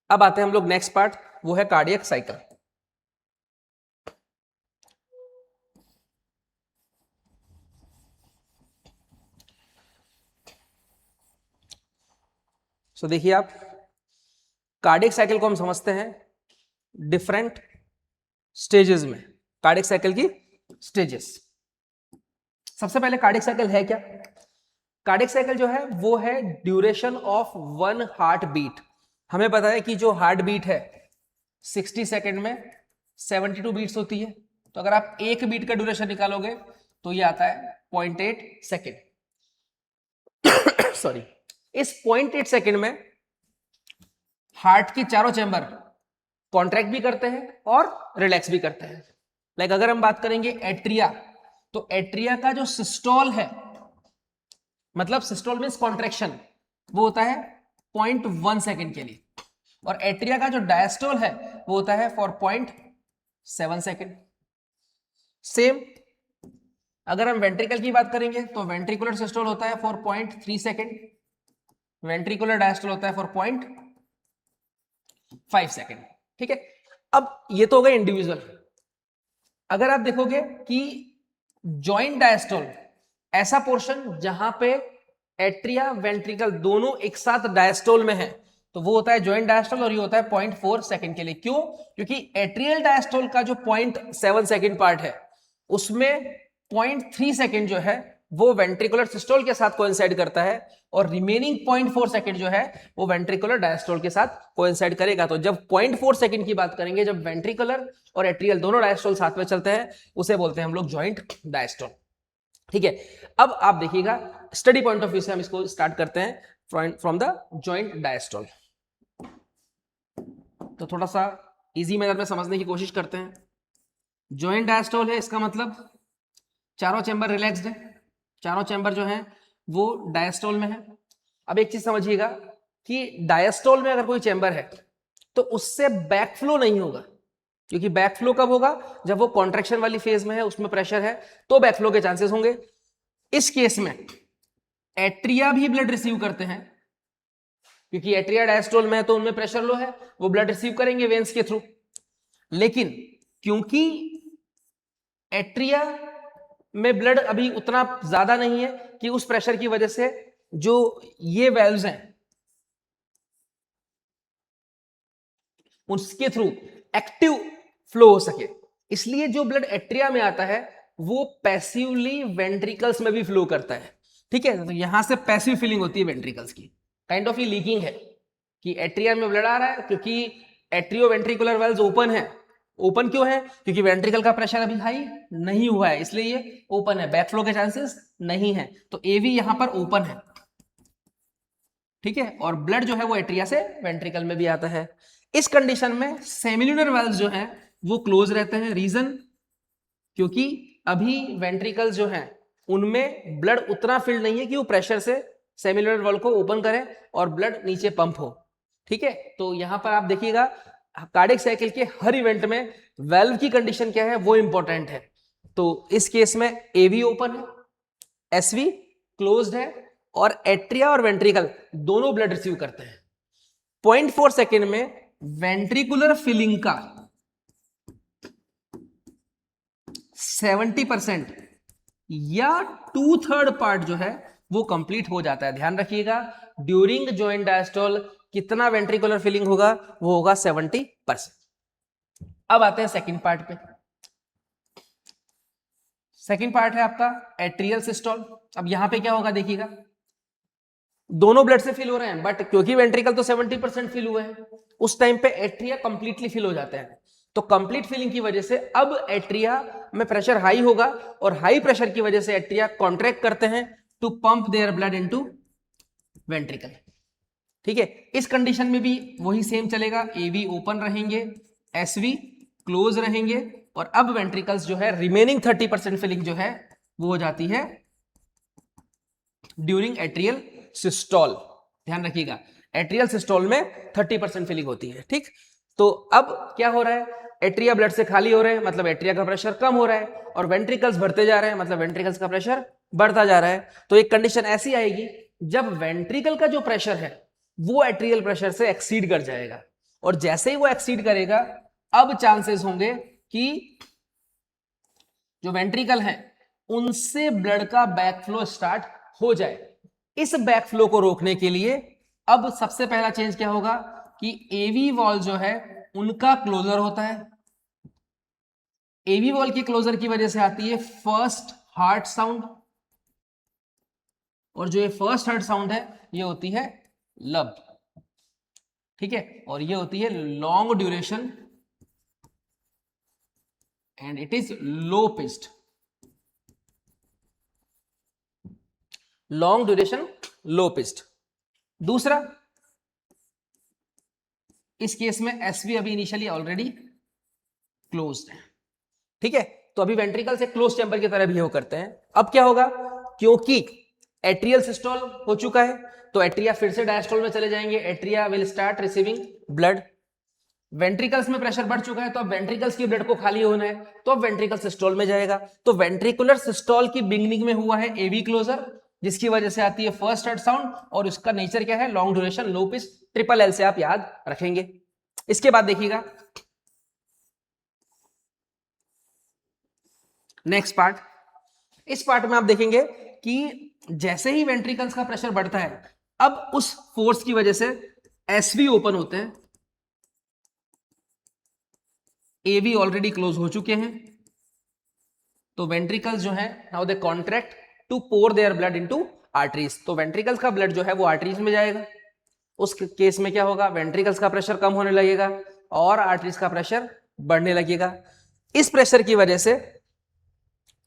अब आते हैं हम लोग नेक्स्ट पार्ट, वो है कार्डियक साइकिल। सो देखिए आप, कार्डियक साइकिल को हम समझते हैं डिफरेंट स्टेजेस में। कार्डियक साइकिल की स्टेजेस, सबसे पहले कार्डियक साइकिल है क्या? कार्डियक साइकिल जो है वो है ड्यूरेशन ऑफ 1 हार्ट बीट। हमें पता है कि जो हार्ट बीट है 60 सेकेंड में 72 बीट्स होती है, तो अगर आप एक बीट का ड्यूरेशन निकालोगे तो ये आता है 0.8 सेकेंड। सॉरी, इस 0.8 सेकेंड में हार्ट की चारों चैम्बर कॉन्ट्रैक्ट भी करते हैं और रिलैक्स भी करते हैं। लाइक अगर हम बात करेंगे एट्रिया, तो एट्रिया का जो सिस्टोल है, मतलब सिस्टोल मींस कॉन्ट्रैक्शन, वो होता है 0.1 सेकेंड के लिए, और एट्रिया का जो डायस्टोल है वो होता है फॉर 0.7 सेकेंड। सेम अगर हम वेंट्रिकल की बात करेंगे तो वेंट्रिकुलर सिस्टोल होता है फॉर 0.3 सेकेंड, वेंट्रिकुलर डायस्टोल होता है फॉर 0.5 सेकेंड, ठीक है। अब ये तो हो गए इंडिविजुअल। अगर आप देखोगे कि जॉइंट डायस्टोल, ऐसा पोर्शन जहां पे एट्रिया वेंट्रिकल दोनों एक साथ डायस्टोल में है, तो वो होता है जॉइंट डायस्टोल, और ये होता है 0.4 सेकेंड के लिए। क्यों? क्योंकि एट्रियल डायस्टोल का जो 0.7 सेकेंड पार्ट है उसमें 0.3 सेकेंड जो है वो वेंट्रिकुलर सिस्टोल के साथ कोइंसाइड करता है, और रिमेनिंग 0.4 सेकेंड जो है वो वेंट्रिकुलर डायस्टोल के साथ कोइंसाइड करेगा। तो जब 0.4 सेकेंड की बात करेंगे, जब वेंट्रिकुलर और एट्रियल दोनों डायस्टोल साथ में चलते हैं, उसे बोलते हैं हम लोग जॉइंट डायस्टोल, ठीक है। अब आप देखिएगा स्टडी पॉइंट ऑफ व्यू से हम इसको स्टार्ट करते हैं फ्रॉम द जॉइंट डायस्टोल। तो थोड़ा सा इजी मेथड में समझने की कोशिश करते हैं। जॉइंट डायस्टोल है, इसका मतलब चारों चैम्बर रिलैक्स्ड है, चारों चैम्बर जो है वो डायस्टोल में है। अब एक चीज समझिएगा कि डायस्टोल में अगर कोई चैम्बर है तो उससे बैकफ्लो नहीं होगा, क्योंकि बैकफ्लो कब होगा? जब वो कॉन्ट्रैक्शन वाली फेज में है, उसमें प्रेशर है, तो बैकफ्लो के चांसेस होंगे। इस केस में एट्रिया भी ब्लड रिसीव करते हैं, क्योंकि एट्रिया डायस्टोल में है तो उनमें प्रेशर लो है, वो ब्लड रिसीव करेंगे वेन्स के थ्रू। लेकिन क्योंकि एट्रिया में ब्लड अभी उतना ज्यादा नहीं है कि उस प्रेशर की वजह से जो ये वेल्व्स हैं उसके थ्रू एक्टिव फ्लो हो सके, इसलिए जो ब्लड एट्रिया में आता है वो पैसिवली वेंट्रिकल्स में भी फ्लो करता है, ठीक है। तो यहां से पैसिव फीलिंग होती है वेंट्रिकल्स की, काइंड ऑफ ये लीकिंग है कि एट्रिया में ब्लड आ रहा है, क्योंकि एट्रियो वेंट्रिकुलर वेल्व्स ओपन है। ओपन क्यों है? क्योंकि वेंट्रिकल का प्रेशर अभी हाई नहीं हुआ है, इसलिए ये ओपन है, बैकफ्लो के चांसेस नहीं है। तो एवी यहां पर ओपन है, ठीक है, और ब्लड जो है वो एट्रिया से वेंट्रिकल में भी आता है। इस कंडीशन में सेमिल्यूनर वेल्व्स जो हैं वो क्लोज रहते हैं। रीजन? क्योंकि अभी वेंट्रिकल्स जो हैं उनमें ब्लड उतना फिल्ड नहीं है कि वो प्रेशर से सेमिल्यूनर वेल्व को ओपन करें और ब्लड नीचे पंप हो, ठीक है। तो यहां पर आप देखिएगा कार्डियक साइकिल के हर इवेंट में वेल्व की कंडीशन क्या है वो इंपॉर्टेंट है। तो इस केस में एवी ओपन है, एसवी क्लोज्ड है, और एट्रिया और वेंट्रिकल दोनों ब्लड रिसीव करते हैं। 0.4 सेकेंड में वेंट्रिकुलर फिलिंग का 70% या 2/3 पार्ट जो है वो कंप्लीट हो जाता है। ध्यान रखिएगा, ड्यूरिंग जॉइंट डायस्टोल कितना वेंट्रिकुलर फिलिंग होगा? वो होगा 70%। अब आते हैं सेकंड पार्ट पे। सेकंड पार्ट है आपका एट्रियल सिस्टोल। अब यहां पे क्या होगा देखिएगा, दोनों ब्लड से फिल हो रहे हैं, बट क्योंकि वेंट्रिकल तो 70% फिल हुए हैं, उस टाइम पे एट्रिया कंप्लीटली फिल हो जाते हैं। तो कंप्लीट फिलिंग की वजह से अब एट्रिया में प्रेशर हाई होगा, और हाई प्रेशर की वजह से एट्रिया कॉन्ट्रैक्ट करते हैं to pump their blood into ventricle. ठीक है, इस कंडीशन में भी वही सेम चलेगा, एवी ओपन रहेंगे, एसवी क्लोज रहेंगे, और अब वेंट्रिकल्स जो है रिमेनिंग 30% फिलिंग जो है वो हो जाती है ड्यूरिंग एट्रियल सिस्टोल। ध्यान रखिएगा, एट्रियल सिस्टोल में 30% फिलिंग होती है। ठीक, तो अब क्या हो रहा है, एट्रिया ब्लड से खाली हो रहे हैं, मतलब एट्रिया का प्रेशर कम हो रहा है, और वेंट्रिकल्स बढ़ते जा रहे हैं, मतलब वेंट्रिकल्स का प्रेशर बढ़ता जा रहा है। तो एक कंडीशन ऐसी आएगी जब वेंट्रिकल का जो प्रेशर है वो एट्रियल प्रेशर से एक्सीड कर जाएगा, और जैसे ही वो एक्सीड करेगा अब चांसेस होंगे कि जो वेंट्रिकल है उनसे ब्लड का बैकफ्लो स्टार्ट हो जाए। इस बैकफ्लो को रोकने के लिए अब सबसे पहला चेंज क्या होगा कि एवी वॉल जो है उनका क्लोजर होता है। एवी वॉल के क्लोजर की वजह से आती है फर्स्ट हार्ट साउंड, और जो ये फर्स्ट हार्ट साउंड है ये होती है लब। ठीक है, और ये होती है long duration and it is low pitched. Long duration low pitched. दूसरा, इस केस में एसवी अभी इनिशियली ऑलरेडी क्लोज्ड है। ठीक है, तो अभी वेंट्रिकल से क्लोज चैम्बर की तरह बिहेव करते हैं। अब क्या होगा, क्योंकि एट्रियल सिस्टोल हो चुका है तो एट्रिया फिर से डायस्टोल में चले जाएंगे, atria will start receiving blood. Ventricles में प्रेशर बढ़ चुका है तो अब वेंट्रिकल्स की ब्लड को खाली होना है, तो अब वेंट्रिकल सिस्टोल में जाएगा। तो वेंट्रिकुलर सिस्टोल की बिगनिंग में हुआ है एवी क्लोजर, जिसकी वजह से आती है फर्स्ट हार्ट साउंड, और उसका नेचर क्या है, long duration low pitch, triple L से आप याद रखेंगे। इसके बाद देखिएगा नेक्स्ट पार्ट। इस पार्ट में आप देखेंगे कि जैसे ही वेंट्रिकल्स का प्रेशर बढ़ता है अब उस फोर्स की वजह से एसवी ओपन होते हैं, एवी ऑलरेडी क्लोज हो चुके हैं, तो वेंट्रिकल्स जो है now they contract to pour their blood into arteries. तो वेंट्रिकल्स का ब्लड जो है वो आर्टरीज में जाएगा। उस केस में क्या होगा, वेंट्रिकल्स का प्रेशर कम होने लगेगा और आर्टरीज का प्रेशर बढ़ने लगेगा। इस प्रेशर की वजह से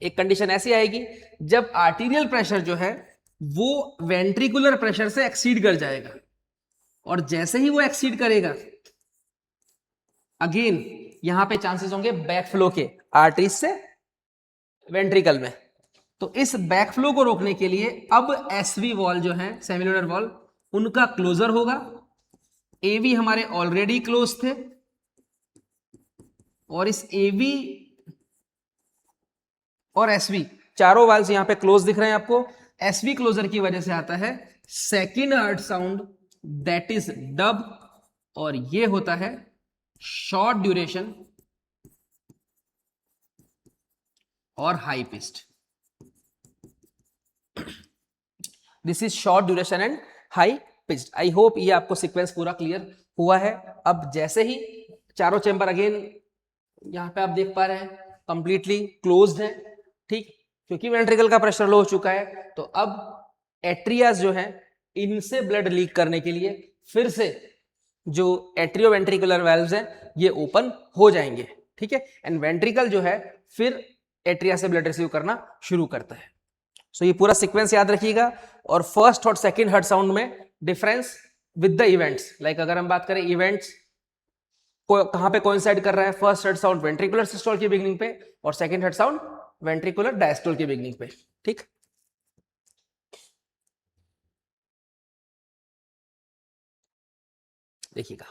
एक कंडीशन ऐसी आएगी जब आर्टीरियल प्रेशर जो है वो वेंट्रिकुलर प्रेशर से एक्सीड कर जाएगा, और जैसे ही वो एक्सीड करेगा अगेन यहां पे चांसेस होंगे बैकफ्लो के आर्टरीज से वेंट्रिकल में। तो इस बैकफ्लो को रोकने के लिए अब एसवी वॉल जो है सेमिलुलर वॉल उनका क्लोजर होगा। एवी हमारे ऑलरेडी क्लोज थे, और इस एवी और एसवी चारों वाल्व्स यहां पे क्लोज दिख रहे हैं आपको। एसवी क्लोजर की वजह से आता है second heart sound that is dub, और ये होता है शॉर्ट ड्यूरेशन और high pitched. This is short duration and high pitched. I hope ये आपको सीक्वेंस पूरा क्लियर हुआ है। अब जैसे ही चारों चैम्बर अगेन यहां पे आप देख पा रहे हैं कंप्लीटली क्लोज्ड है, ठीक, क्योंकि वेंट्रिकल का प्रेशर लो हो चुका है। तो अब एट्रियाज जो है इनसे ब्लड लीक करने के लिए फिर से जो एट्रियोवेंट्रिकुलर वाल्व्स हैं ये ओपन हो जाएंगे। ठीक है, एंड वेंट्रिकल जो है फिर एट्रिया से ब्लड रिसीव करना शुरू करता है। सो ये पूरा सीक्वेंस याद रखिएगा। और फर्स्ट और सेकंड हार्ट साउंड में difference with the events, like अगर हम बात करें इवेंट्स कहां पे कोइंसाइड कर रहा है, first heart sound ventricular systole की बिगनिंग पे और second heart sound ventricular diastole की बिगनिंग पे। ठीक, देखिएगा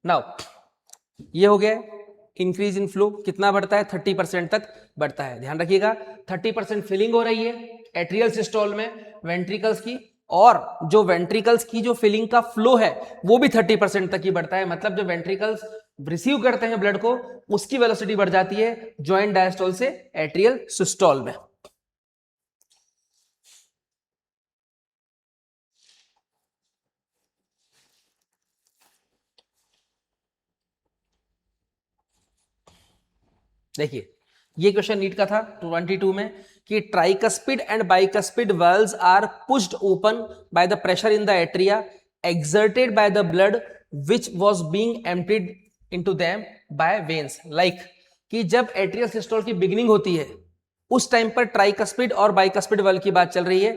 नाउ ये हो गया। इंक्रीज इन फ्लो कितना बढ़ता है, 30% तक बढ़ता है। ध्यान रखिएगा 30% फिलिंग हो रही है एट्रियल सिस्टोल में वेंट्रिकल्स की, और जो वेंट्रिकल्स की जो फिलिंग का फ्लो है वो भी 30% तक ही बढ़ता है। मतलब जो वेंट्रिकल्स रिसीव करते हैं ब्लड को उसकी वेलोसिटी बढ़ जाती है जॉइंट डायस्टोल से एट्रियल सिस्टोल में। देखिए ये क्वेश्चन नीट का था 22 में कि tricuspid and bicuspid valves are pushed open by the pressure in the atria exerted by the blood which was being emptied into them by veins। Like कि जब एट्रियल सिस्टोल की बिगिनिंग होती है उस टाइम पर ट्राइकस्पिड और bicuspid valve की बात चल रही है।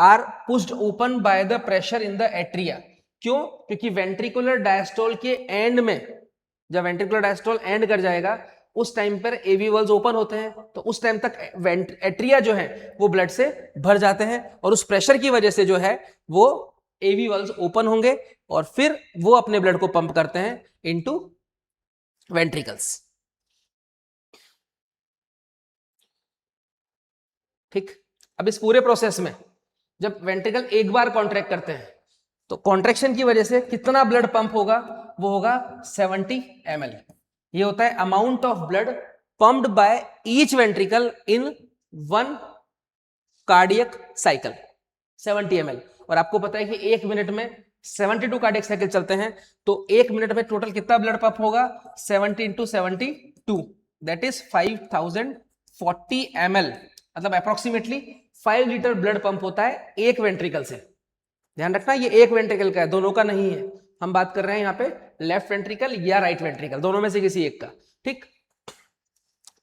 Are pushed open by the pressure in the atria. क्यों? क्योंकि वेंट्रिकुलर डायस्टोल के एंड में, जब वेंट्रिकुलर डायस्टोल एंड कर जाएगा उस टाइम पर एवी वल्व्स ओपन होते हैं, तो उस टाइम तक एट्रिया जो है वो ब्लड से भर जाते हैं और उस प्रेशर की वजह से जो है वो एवी वल्व्स ओपन होंगे और फिर वो अपने ब्लड को पंप करते हैं इनटू वेंट्रिकल्स। ठीक, अब इस पूरे प्रोसेस में जब वेंट्रिकल एक बार कॉन्ट्रैक्ट करते हैं तो कॉन्ट्रैक्शन की वजह से कितना ब्लड पंप होगा? वो होगा 70 ml। ये होता है amount of blood pumped by each ventricle in 1 cardiac cycle, 70 ml। और आपको पता है कि 1 मिनट में 72 कार्डियक साइकिल चलते हैं, तो 1 मिनट में टोटल कितना ब्लड पंप होगा? 70 × 72, दैट इज 5040 ml, मतलब अप्रोक्सीमेटली 5 लीटर ब्लड पंप होता है एक वेंट्रिकल से। ध्यान रखना ये एक वेंट्रिकल का है, दोनों का नहीं है। हम बात कर रहे हैं यहाँ पे लेफ्ट वेंट्रिकल या राइट वेंट्रिकल, दोनों में से किसी एक का। ठीक,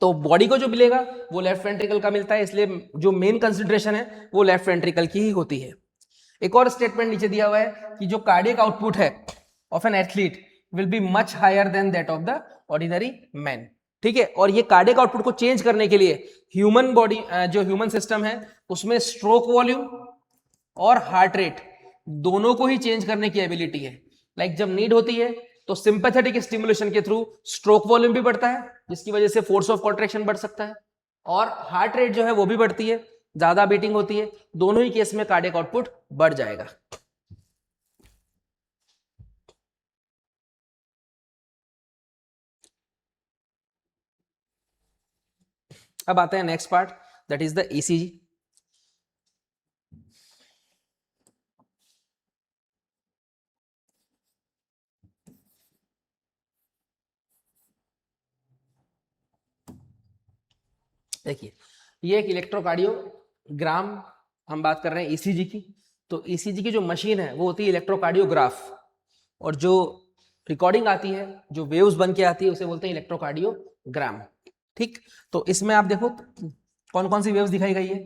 तो बॉडी को जो मिलेगा वो लेफ्ट वेंट्रिकल का मिलता है, इसलिए जो मेन कंसिडरेशन है वो लेफ्ट वेंट्रिकल की ही होती है। एक और स्टेटमेंट नीचे दिया हुआ है कि जो कार्डियक आउटपुट है of an athlete will be much higher than that of the ordinary man. ठीक है, और ये कार्डियक आउटपुट को चेंज करने के लिए ह्यूमन बॉडी, जो ह्यूमन सिस्टम है उसमें स्ट्रोक वॉल्यूम और हार्ट रेट दोनों को ही चेंज करने की एबिलिटी है। लाइक जब नीड होती है तो सिंपैथेटिक स्टिमुलेशन के थ्रू स्ट्रोक वॉल्यूम भी बढ़ता है, जिसकी वजह से फोर्स ऑफ कॉन्ट्रैक्शन बढ़ सकता है, और हार्ट रेट जो है वो भी बढ़ती है, ज्यादा बीटिंग होती है। दोनों ही केस में कार्डियक आउटपुट बढ़ जाएगा। अब आते हैं next part, that is the ECG. देखिए, ये एक इलेक्ट्रोकार्डियोग्राम, हम बात कर रहे हैं ईसीजी की। तो ईसीजी की जो मशीन है वो होती है इलेक्ट्रोकार्डियोग्राफ, और जो रिकॉर्डिंग आती है, जो वेव्स बन के आती है, उसे बोलते हैं इलेक्ट्रोकार्डियोग्राम। ठीक, तो इसमें आप देखो कौन कौन सी वेव्स दिखाई गई है।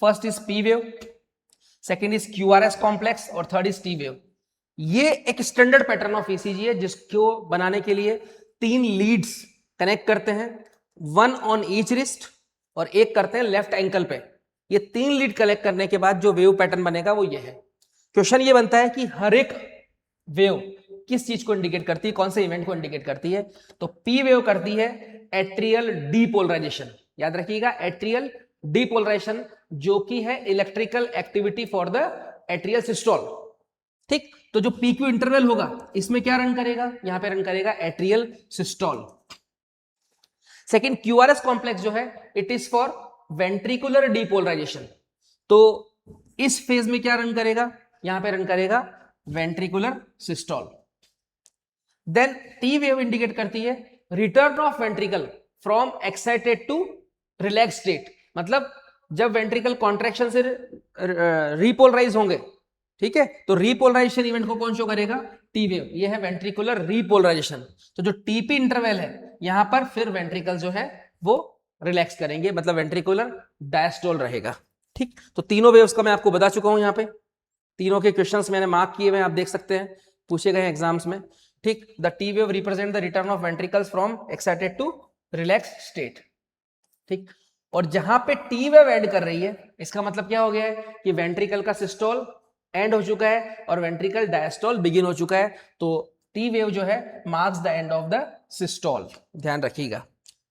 First is P wave, second is QRS complex, और थर्ड इज टी वेव। ये एक स्टैंडर्ड पैटर्न ऑफ ईसीजी है जिसको बनाने के लिए 3 लीड्स कनेक्ट करते हैं, 1 ऑन ईच रिस्ट और एक करते हैं लेफ्ट एंकल पे। ये 3 लीड कलेक्ट करने के बाद जो वेव पैटर्न बनेगा वो ये है। क्वेश्चन ये बनता है कि हर एक वेव किस चीज को इंडिकेट करती है, कौन से इवेंट को इंडिकेट करती है? तो पी वेव करती है एट्रियल डीपोलराइजेशन। याद रखिएगा, एट्रियल डीपोलराइजेशन जो कि है electrical activity for the atrial systole. ठीक, तो जो पीक्यू इंटरवल होगा इसमें क्या रन करेगा? यहां पे रन करेगा atrial systole. Second, QRS complex जो है it is for ventricular depolarisation. तो इस फेज में क्या रन करेगा? यहां पे रन करेगा ventricular systole. Then T wave indicate करती है return of ventricle from excited to relax state, मतलब जब वेंट्रिकल कॉन्ट्रैक्शन से रीपोलराइज होंगे, ठीक है, तो रीपोलराइजेशन इवेंट को कौन शो करेगा? T wave. ये है वेंट्रिकुलर रीपोलराइजेशन। तो जो टीपी इंटरवल है यहां पर फिर वेंट्रिकल जो है वो रिलैक्स करेंगे, मतलब वेंट्रिकुलर डायस्टोल रहेगा। ठीक, तो तीनों वेव्स का मैं आपको बता चुका हूं। यहाँ पे तीनों के क्वेश्चंस मैंने मार्क किए हुए, आप देख सकते हैं, पूछे गए एग्जाम्स में। ठीक, the T wave represent the return of ventricles from excited to relax state. ठीक, और जहां पे टी वेव एंड कर रही है इसका मतलब क्या हो गया है कि वेंट्रिकल का सिस्टोल एंड हो चुका है और वेंट्रिकल डायस्टोल बिगिन हो चुका है। तो टी वेव जो है marks the end of the systole, ध्यान रखिएगा।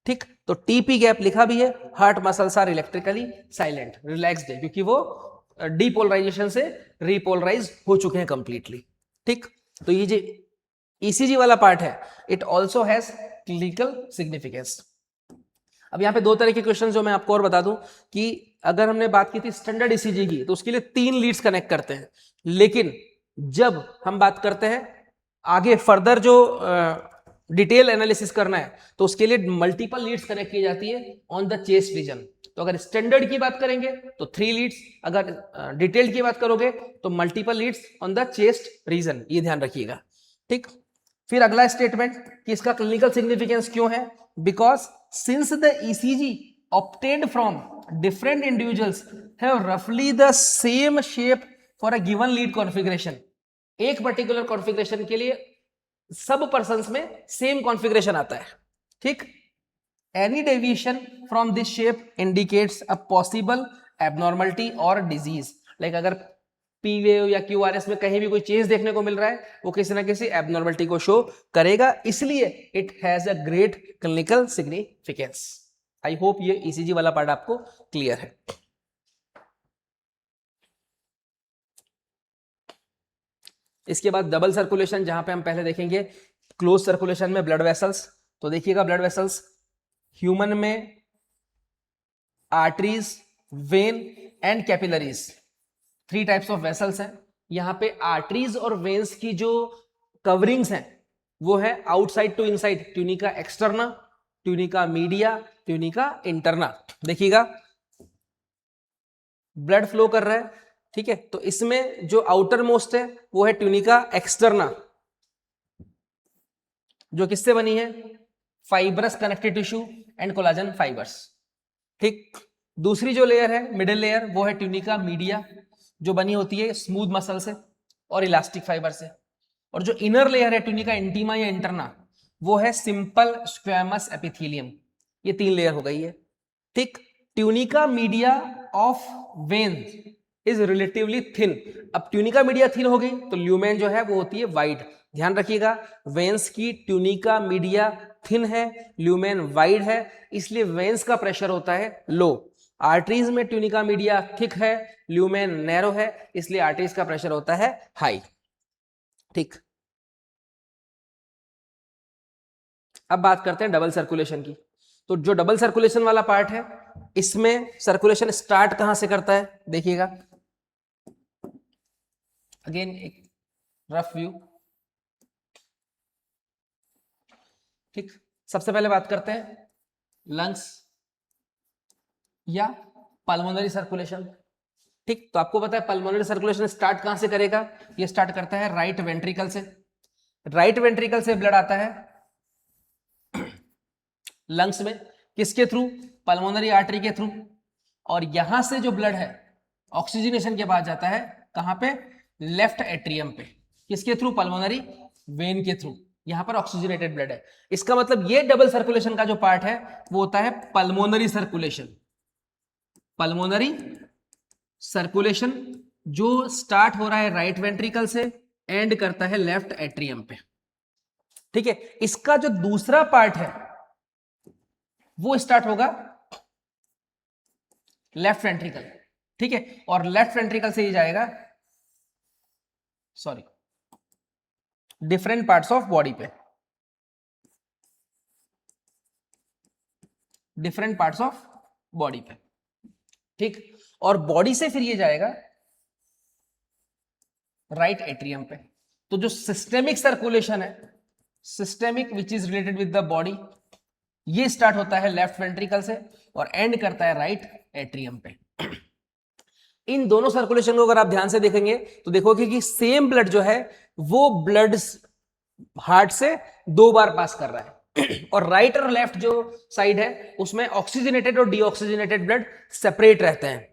ठीक, तो टीपी गैप लिखा भी है, heart muscles are electrically silent, relaxed है, क्योंकि वो डीपोलराइजेशन से रीपोलराइज हो चुके हैं कंप्लीटली। ठीक, तो ये जो ईसीजी वाला पार्ट है it also has clinical significance. अब यहाँ पे 2 तरह के क्वेश्चन जो मैं आपको और बता दूं कि अगर हमने बात की थी स्टैंडर्ड ईसीजी की तो उसके लिए 3 लीड्स कनेक्ट करते हैं, लेकिन जब हम बात करते हैं आगे फर्दर जो डिटेल एनालिसिस करना है तो उसके लिए मल्टीपल लीड्स कनेक्ट की जाती है ऑन द चेस्ट रीजन। तो अगर स्टैंडर्ड की बात करेंगे तो 3 लीड्स, अगर डिटेल की बात करोगे तो multiple Leeds on the chest region, ये ध्यान रखिएगा। ठीक, फिर अगला स्टेटमेंट कि इसका क्लिनिकल सिग्निफिकेंस क्यों है? Because since the ECG obtained from different individuals have roughly the same shape for a given lead configuration. एक पर्टिकुलर कॉन्फ़िगरेशन के लिए सब पर्सन्स में सेम कॉन्फ़िगरेशन आता है, ठीक. Any deviation from this shape indicates a possible abnormality और disease. Like अगर पी वेव या क्यूआरएस में कहीं भी कोई चेंज देखने को मिल रहा है, वो किसी ना किसी एबनॉर्मलिटी को शो करेगा, इसलिए it has a great clinical significance. I hope ये ईसीजी वाला पार्ट आपको क्लियर है. इसके बाद डबल सर्कुलेशन, जहां पे हम पहले देखेंगे क्लोज सर्कुलेशन में ब्लड वेसल्स. तो देखिएगा ब्लड वेसल्स ह्यूमन में arteries, when and capillaries, 3 types of vessels हैं. यहां पे आर्टरीज और वेन्स की जो कवरिंग्स हैं वो है outside to inside, tunica externa, tunica media, tunica interna. देखिएगा ब्लड फ्लो कर रहा है, ठीक है, तो इसमें जो आउटर मोस्ट है वो है ट्यूनिका एक्सटर्ना, जो किससे बनी है, fibrous connective tissue and collagen fibres, ठीक. दूसरी जो लेयर है मिडिल लेयर वो है ट्यूनिका मीडिया, जो बनी होती है स्मूथ मसल से और इलास्टिक फाइबर से. और जो इनर लेयर है ट्यूनिका इंटीमा या इंटरना, वो है सिंपल स्क्वैमस एपिथेलियम. ये 3 लेयर हो गई है, ठीक. Tunica media of when is relatively thin. अब ट्यूनिका मीडिया थिन हो गई तो ल्यूमेन जो है वो होती है वाइड. ध्यान रखिएगा वेन्स की ट्यूनिका मीडिया थिन है, ल्यूमेन वाइड है, इसलिए वेन्स का प्रेशर होता है लो. आर्टरीज में ट्यूनिका मीडिया थिक है, ल्यूमेन नैरो है, इसलिए आर्टरीज का प्रेशर होता है हाई, ठीक. अब बात करते हैं डबल सर्कुलेशन की. तो जो डबल सर्कुलेशन वाला पार्ट है, इसमें सर्कुलेशन स्टार्ट कहां से करता है, देखिएगा अगेन एक रफ व्यू, ठीक. सबसे पहले बात करते हैं लंग्स या पल्मोनरी सर्कुलेशन, ठीक. तो आपको पता है पल्मोनरी सर्कुलेशन स्टार्ट कहां से करेगा, ये स्टार्ट करता है राइट वेंट्रिकल से. राइट वेंट्रिकल से ब्लड आता है लंग्स में, किसके थ्रू, पल्मोनरी आर्टरी के थ्रू. और यहां से जो ब्लड है ऑक्सीजनेशन के बाद जाता है कहां पे, लेफ्ट एट्रियम पे, किसके थ्रू, पल्मोनरी वेन के थ्रू. यहां पर ऑक्सीजनेटेड ब्लड है. इसका मतलब ये डबल सर्कुलेशन का जो पार्ट है वो होता है पल्मोनरी सर्कुलेशन. पल्मोनरी सर्कुलेशन जो स्टार्ट हो रहा है राइट वेंट्रिकल से, एंड करता है लेफ्ट एट्रियम पे, ठीक है. इसका जो दूसरा पार्ट है वो स्टार्ट होगा लेफ्ट वेंट्रिकल, ठीक है. और लेफ्ट वेंट्रिकल से ही जाएगा, sorry, different parts of body पे, डिफरेंट पार्ट्स ऑफ बॉडी पे, ठीक. और बॉडी से फिर ये जाएगा राइट एट्रियम पे. तो जो सिस्टेमिक सर्कुलेशन है, systemic which is related with the body, ये स्टार्ट होता है लेफ्ट वेंट्रिकल से और एंड करता है राइट एट्रियम पे. इन दोनों सर्कुलेशन को अगर आप ध्यान से देखेंगे तो देखोगे कि सेम ब्लड जो है वो ब्लड हार्ट से 2 बार पास कर रहा है और राइट और लेफ्ट जो साइड है उसमें ऑक्सीजनेटेड और डीऑक्सीजनेटेड ब्लड सेपरेट रहते हैं.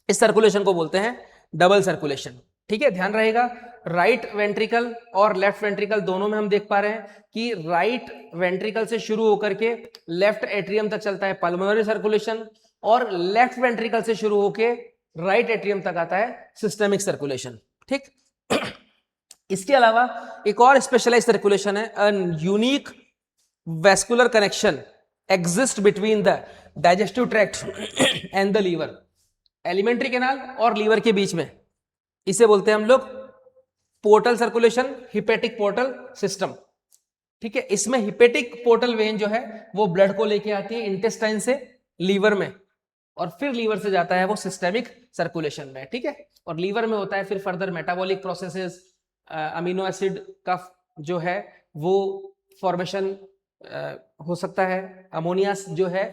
इस सर्कुलेशन को बोलते हैं डबल सर्कुलेशन, ठीक है. ध्यान रहेगा राइट वेंट्रिकल और लेफ्ट वेंट्रिकल दोनों में हम देख पा रहे हैं कि राइट वेंट्रिकल से शुरू होकर के लेफ्ट एट्रियम तक चलता है पल्मोनरी सर्कुलेशन, और लेफ्ट वेंट्रिकल से शुरू होकर राइट एट्रियम तक आता है सिस्टेमिक सर्कुलेशन, ठीक. इसके अलावा एक और स्पेशलाइज्ड सर्कुलेशन है, a unique vascular connection exist between the digestive tract and the liver. Alimentary canal और लीवर के बीच में, इसे बोलते हैं हम लोग portal circulation, hepatic portal system, ठीक है. इसमें हिपेटिक पोर्टल वेन जो है वो ब्लड को लेके आती है इंटेस्टाइन से लीवर में, और फिर लीवर से जाता है वो सिस्टेमिक सर्कुलेशन में, ठीक है. और लीवर में होता है फिर further metabolic processes, amino acid का जो है वो फॉर्मेशन हो सकता है, अमोनिया जो है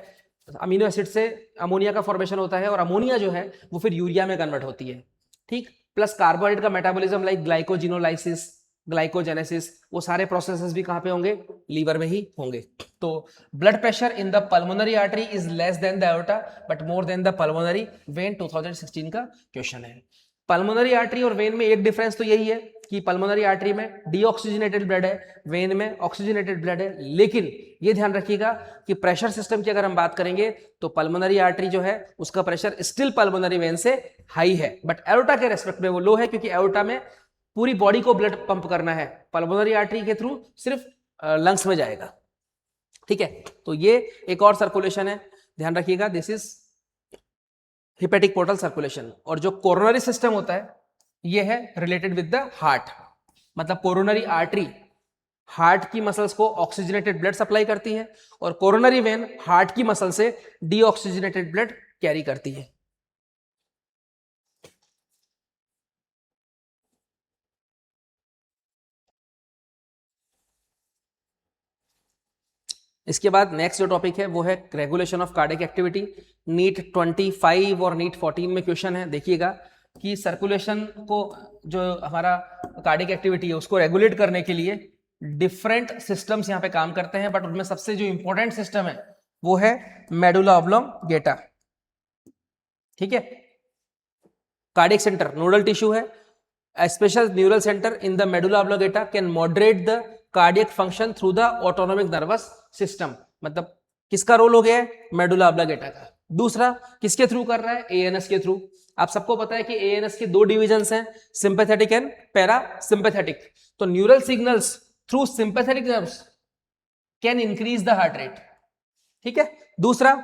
अमीनो एसिड से अमोनिया का फॉर्मेशन होता है, और अमोनिया जो है वो फिर यूरिया में कन्वर्ट होती है, ठीक. प्लस कार्बोहाइड्रेट का मेटाबॉलिज्म लाइक ग्लाइकोजिनोलाइसिस, ग्लाइकोजेनेसिस, वो सारे प्रोसेसेस भी कहाँ पे होंगे, लीवर में ही होंगे। तो blood pressure in the pulmonary artery is less than the aorta but more than the pulmonary vein, 2016 का क्वेश्चन है। पल्मोनरी आर्टरी और वेन में एक डिफरेंस तो यही है कि पल्मोनरी आर्टरी में डीऑक्सीजनेटेड ब्लड है, वेन में ऑक्सीजनेटेड ब्लड है, लेकिन ये ध्यान रखिएगा कि प्रेशर सिस्टम की अगर हम बात करेंगे तो पल्मोनरी आर्टरी जो है उसका प्रेशर स्टिल पल्मोनरी वेन से हाई है, बट एओर्टा के रेस्पेक्ट में वो लो है, क्योंकि एओर्टा में पूरी बॉडी को ब्लड पंप करना है, पल्मोनरी आर्टरी के थ्रू सिर्फ लंग्स में जाएगा। ठीक है, तो ये एक और सर्कुलेशन है, ध्यान रखिएगा, this is hepatic portal circulation. और जो कोरोनरी सिस्टम होता है ये है रिलेटेड विद द हार्ट, मतलब कोरोनरी आर्टरी हार्ट की मसल्स को ऑक्सीजनेटेड ब्लड सप्लाई करती है और कोरोनरी वेन हार्ट की मसल से डीऑक्सीजनेटेड ब्लड कैरी करती है। इसके बाद नेक्स्ट जो टॉपिक है वो है regulation of cardiac activity. NEET 25 और नीट 14 में क्वेश्चन है, देखिएगा कि सर्कुलेशन को जो हमारा कार्डियक एक्टिविटी है उसको रेगुलेट करने के लिए डिफरेंट सिस्टम्स यहाँ पे काम करते हैं, बट उनमें सबसे जो इंपॉर्टेंट सिस्टम है वो है मेडुला ऑब्लोंगेटा। ठीक है, कार्डियक सेंटर नोडल टिश्यू है, a special neural center in the medulla oblongata can moderate the cardiac function through the autonomic nervous system। मतलब किसका रोल हो गया है, मेडुला ऑब्लोंगेटा का। दूसरा किसके थ्रू कर रहा है, एएनएस के थ्रू। आप सबको पता है कि एएनएस के दो डिविजन्स हैं, सिंपैथेटिक एंड पैरा सिंपैथेटिक। तो neural signals through sympathetic nerves can increase the heart rate. ठीक है, दूसरा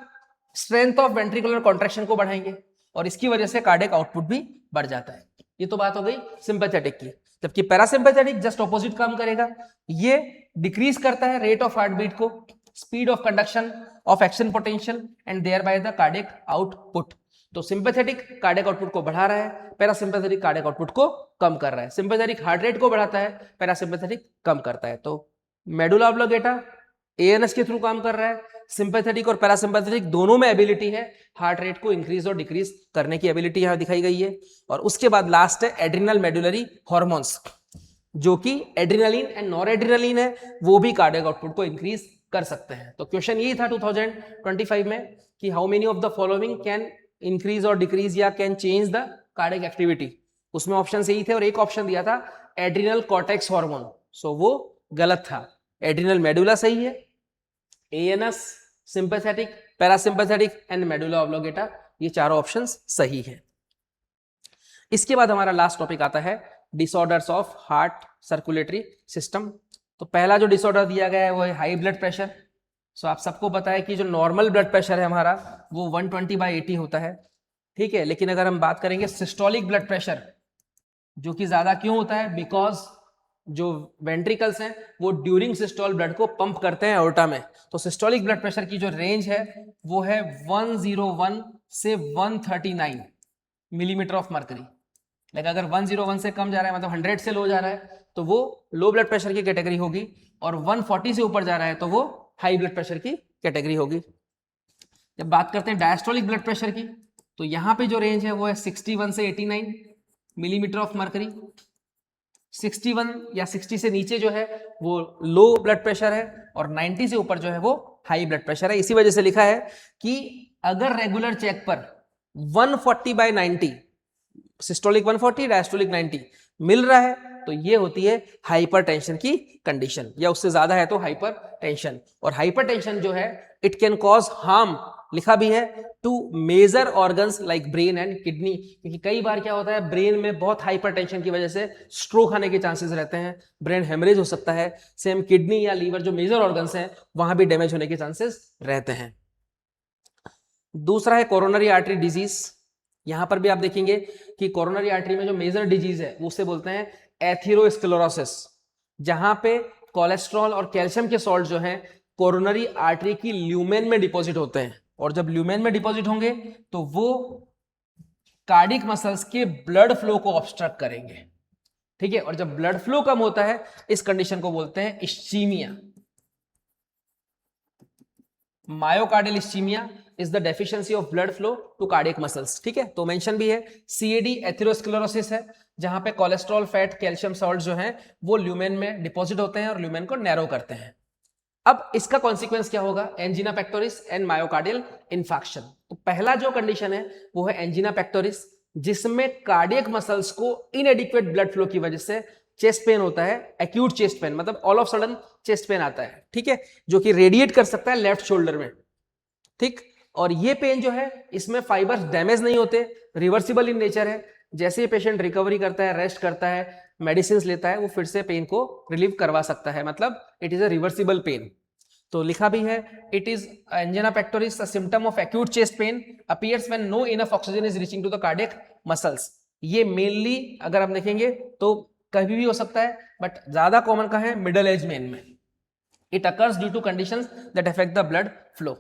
स्ट्रेंथ ऑफ वेंट्रिकुलर कॉन्ट्रैक्शन को बढ़ाएंगे और इसकी वजह से कार्डियक आउटपुट भी बढ़ जाता है। ये तो बात हो गई सिंपैथेटिक की, जबकि पैरासिम्पैथेटिक जस्ट ऑपोजिट काम करेगा, ये डिक्रीज करता है रेट ऑफ हार्ट बीट को, speed of conduction of action potential and thereby the cardiac output. तो सिंपैथेटिक कार्डियक आउटपुट को बढ़ा रहा है, पैरासिम्पैथेटिक कार्डियक आउटपुट को कम कर रहा है। सिंपैथेटिक हार्ट रेट को बढ़ाता है, पैरासिम्पैथेटिक कम करता है। तो मेडुला ऑब्लोंगेटा एएनएस के थ्रू काम कर रहा है, सिंपैथेटिक और पैरासिम्पैथेटिक दोनों में एबिलिटी है हार्ट रेट को इंक्रीज और डिक्रीज करने की एबिलिटी यहां दिखाई गई है। और उसके बाद लास्ट है एड्रिनल मेडुलरी हॉर्मोन्स, जो कि एड्रिनलिन एंड नॉरएड्रिनलिन है, वो भी कार्डियक आउटपुट को इंक्रीज कर सकते हैं। तो क्वेश्चन यही था 2025 में कि how many of the following can increase और डिक्रीज या can change the cardiac activity. उसमें ऑप्शन यही थे और एक ऑप्शन दिया था एड्रिनल कॉर्टेक्स हार्मोन, सो वो गलत था। एड्रिनल मेडुला सही है, ANS, sympathetic, parasympathetic and medulla oblongata, ये चारों ऑप्शंस सही हैं। इसके बाद हमारा लास्ट टॉपिक आता है disorders of heart circulatory system. तो पहला जो डिसऑर्डर दिया गया है वो है हाई ब्लड प्रेशर। सो आप सबको पता है कि जो नॉर्मल ब्लड प्रेशर है हमारा वो 120/80 होता है। ठीक है, लेकिन अगर हम बात करेंगे सिस्टोलिक ब्लड प्रेशर, जो कि ज्यादा क्यों होता है, बिकॉज जो वेंट्रिकल्स हैं वो ड्यूरिंग सिस्टोल ब्लड को पंप करते हैं एओर्टा में। तो सिस्टोलिक ब्लड प्रेशर की जो रेंज है वो है 101 से 139 मिलीमीटर ऑफ मर्करी। लेकिन अगर 101 से कम जा रहा है, मतलब 100 से लो जा रहा है, तो वो लो ब्लड प्रेशर की कैटेगरी होगी, और 140 से ऊपर जा रहा है तो वो हाई ब्लड प्रेशर की कैटेगरी होगी। जब बात करते हैं डायस्टोलिक ब्लड प्रेशर की, तो यहाँ पे जो रेंज है वो है 61 से 89 मिलीमीटर ऑफ मर्करी। 61 या 60 से नीचे जो है वो लो ब्लड प्रेशर है, और 90 से ऊपर जो है वो हाई ब्लड प्रेशर है। इसी वजह से लिखा है कि अगर रेगुलर चेक पर 140/90, सिस्टोलिक 140, डायस्टोलिक 90 मिल रहा है तो ये होती है हाइपरटेंशन की कंडीशन, या उससे ज्यादा है तो हाइपरटेंशन। और हाइपरटेंशन जो है इट कैन कॉज हार्म, लिखा भी है, to major organs like brain and kidney. क्योंकि कई बार क्या होता है, ब्रेन में बहुत हाइपरटेंशन की वजह से स्ट्रोक आने के चांसेस रहते हैं, ब्रेन हेमरेज हो सकता है। सेम किडनी या लीवर जो मेजर ऑर्गन्स हैं वहां भी डैमेज होने के चांसेस रहते हैं। दूसरा है कोरोनरी आर्टरी डिजीज। यहां पर भी आप देखेंगे कि कोरोनरी आर्टरी में जो मेजर डिजीज है वो उसे बोलते हैं एथेरोस्क्लेरोसिस, जहां पे कोलेस्ट्रॉल और कैल्शियम के सॉल्ट जो हैं कोरोनरी आर्टरी की ल्यूमेन में डिपॉजिट होते हैं, और जब ल्यूमेन में डिपॉजिट होंगे तो वो कार्डियक मसल्स के ब्लड फ्लो को ऑब्स्ट्रक्ट करेंगे। ठीक है, और जब ब्लड फ्लो कम होता है इस कंडीशन को बोलते हैं ischaemia, myocardial ischaemia, is the deficiency of blood flow to cardiac muscles. ठीक है, तो मेंशन भी है CAD एथेरोस्क्लेरोसिस है, जहां पे कोलेस्ट्रॉल, फैट, कैल्शियम सॉल्ट जो है वो ल्यूमेन में डिपॉजिट होते हैं और ल्यूमेन को नैरो करते हैं। अब इसका कॉन्सिक्वेंस क्या होगा? Angina pectoris and myocardial infarction. तो पहला जो कंडीशन है वो है एंजिना पेक्टोरिस, जिसमें कार्डियक मसल्स को इनएडिक्वेट ब्लड फ्लो की वजह से चेस्ट पेन होता है, एक्यूट चेस्ट पेन, मतलब all of sudden chest pain आता है। ठीक है, जो कि रेडिएट कर सकता है लेफ्ट शोल्डर में। ठीक, और ये पेन जो है इसमें फाइबर्स डैमेज नहीं होते, रिवर्सिबल इन नेचर है। जैसे ही पेशेंट रिकवरी करता है, रेस्ट करता है, मेडिसिन लेता है, वो फिर से पेन को रिलीव करवा सकता है, मतलब it is a reversible pain. तो लिखा भी है it is angina pectoris a symptom of acute chest pain appears when no enough oxygen is reaching to the cardiac muscles. ये मेनली अगर हम देखेंगे तो कभी भी हो सकता है, बट ज्यादा कॉमन का है मिडिल एज मेन में। It occurs due to conditions that affect the blood flow.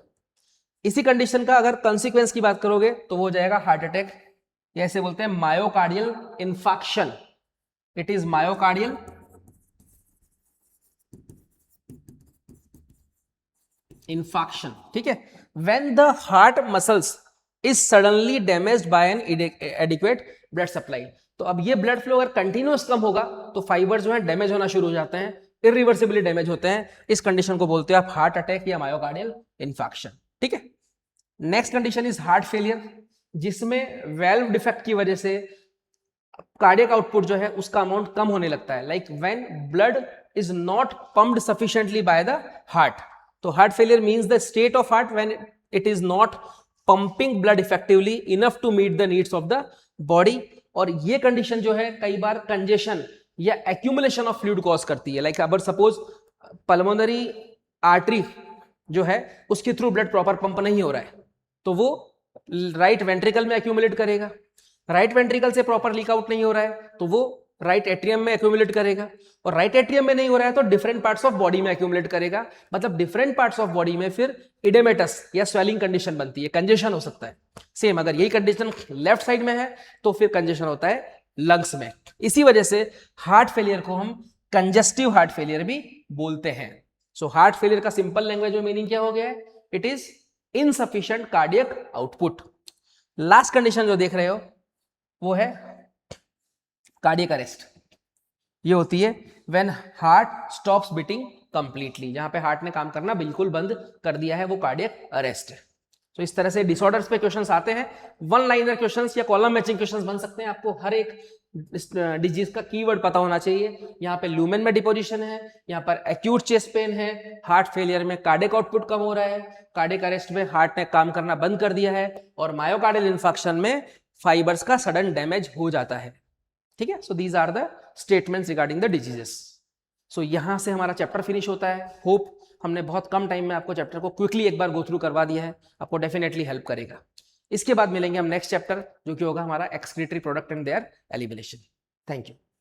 इसी कंडीशन का अगर कॉन्सिक्वेंस की बात करोगे तो वो हो जाएगा हार्ट अटैक, या ऐसे बोलते हैं myocardial infarction. It is myocardial infarction. ठीक है, when the heart muscles is suddenly damaged bye N adequate blood supply. तो अब ये ब्लड फ्लो अगर कंटिन्यूअस कम होगा तो फाइबर जो है डैमेज होना शुरू हो जाते हैं, इरिवर्सिबली डैमेज होते हैं। इस कंडीशन को बोलते हैं आप हार्ट अटैक या मायोकार्डियल इन्फार्क्शन। ठीक है, next condition is heart failure, जिसमें वेल्व डिफेक्ट की वजह से कार्डियक आउटपुट जो है उसका अमाउंट कम होने लगता है, like when blood is not pumped sufficiently by the heart. तो heart failure means the state of heart when it is not pumping blood effectively enough to meet the needs of the body. और ये condition जो है कई बार congestion या accumulation of fluid cause करती है, लाइक अगर सपोज पल्मोनरी आर्टरी जो है उसके थ्रू ब्लड प्रॉपर पंप नहीं हो रहा है तो वो राइट वेंट्रिकल में एक्यूमुलेट करेगा, राइट वेंट्रिकल से प्रॉपर लीक आउट नहीं हो रहा है तो वो राइट एट्रियम में एक्यूमुलेट करेगा, और राइट एट्रियम में नहीं हो रहा है तो डिफरेंट पार्ट्स ऑफ बॉडी में एक्यूमुलेट करेगा, मतलब डिफरेंट पार्ट्स ऑफ बॉडी में फिर इडेमेटस या स्वेलिंग कंडीशन बनती है, कंजेशन हो सकता है। सेम अगर यही कंडीशन लेफ्ट साइड में है तो फिर कंजेशन होता है लंग्स में। इसी वजह से हार्ट फेलियर को हम कंजेस्टिव हार्ट फेलियर भी बोलते हैं। सो हार्ट फेलियर का सिंपल लैंग्वेज में मीनिंग क्या हो गया है? It is insufficient cardiac output. Last condition जो देख रहे हो वो है कार्डियक अरेस्ट। ये होती है when heart stops beating completely, जहां पे हार्ट ने काम करना बिल्कुल बंद कर दिया है, वो कार्डियक अरेस्ट है। तो इस तरह से डिसऑर्डर्स पे क्वेश्चंस आते हैं, वन लाइनर क्वेश्चंस या कॉलम मैचिंग क्वेश्चंस बन सकते हैं। आपको हर एक डिजीज का कीवर्ड पता होना चाहिए। यहाँ पे ल्यूमेन में डिपोजिशन है, यहाँ पर एक्यूट चेस्ट पेन है, हार्ट फेलियर में कार्डियक आउटपुट कम हो रहा है, कार्डियक अरेस्ट में हार्ट ने काम करना बंद कर दिया है, और मायोकार्डियल इन्फार्क्शन में फाइबर्स का सडन डैमेज हो जाता है। ठीक है, so these are the statements regarding the diseases. So यहां से हमारा चैप्टर फिनिश होता है। होप हमने बहुत कम टाइम में आपको चैप्टर को क्विकली एक बार गो थ्रू करवा दिया है, आपको डेफिनेटली हेल्प करेगा। इसके बाद मिलेंगे हम नेक्स्ट चैप्टर जो कि होगा हमारा excretory product and there elimination. Thank you.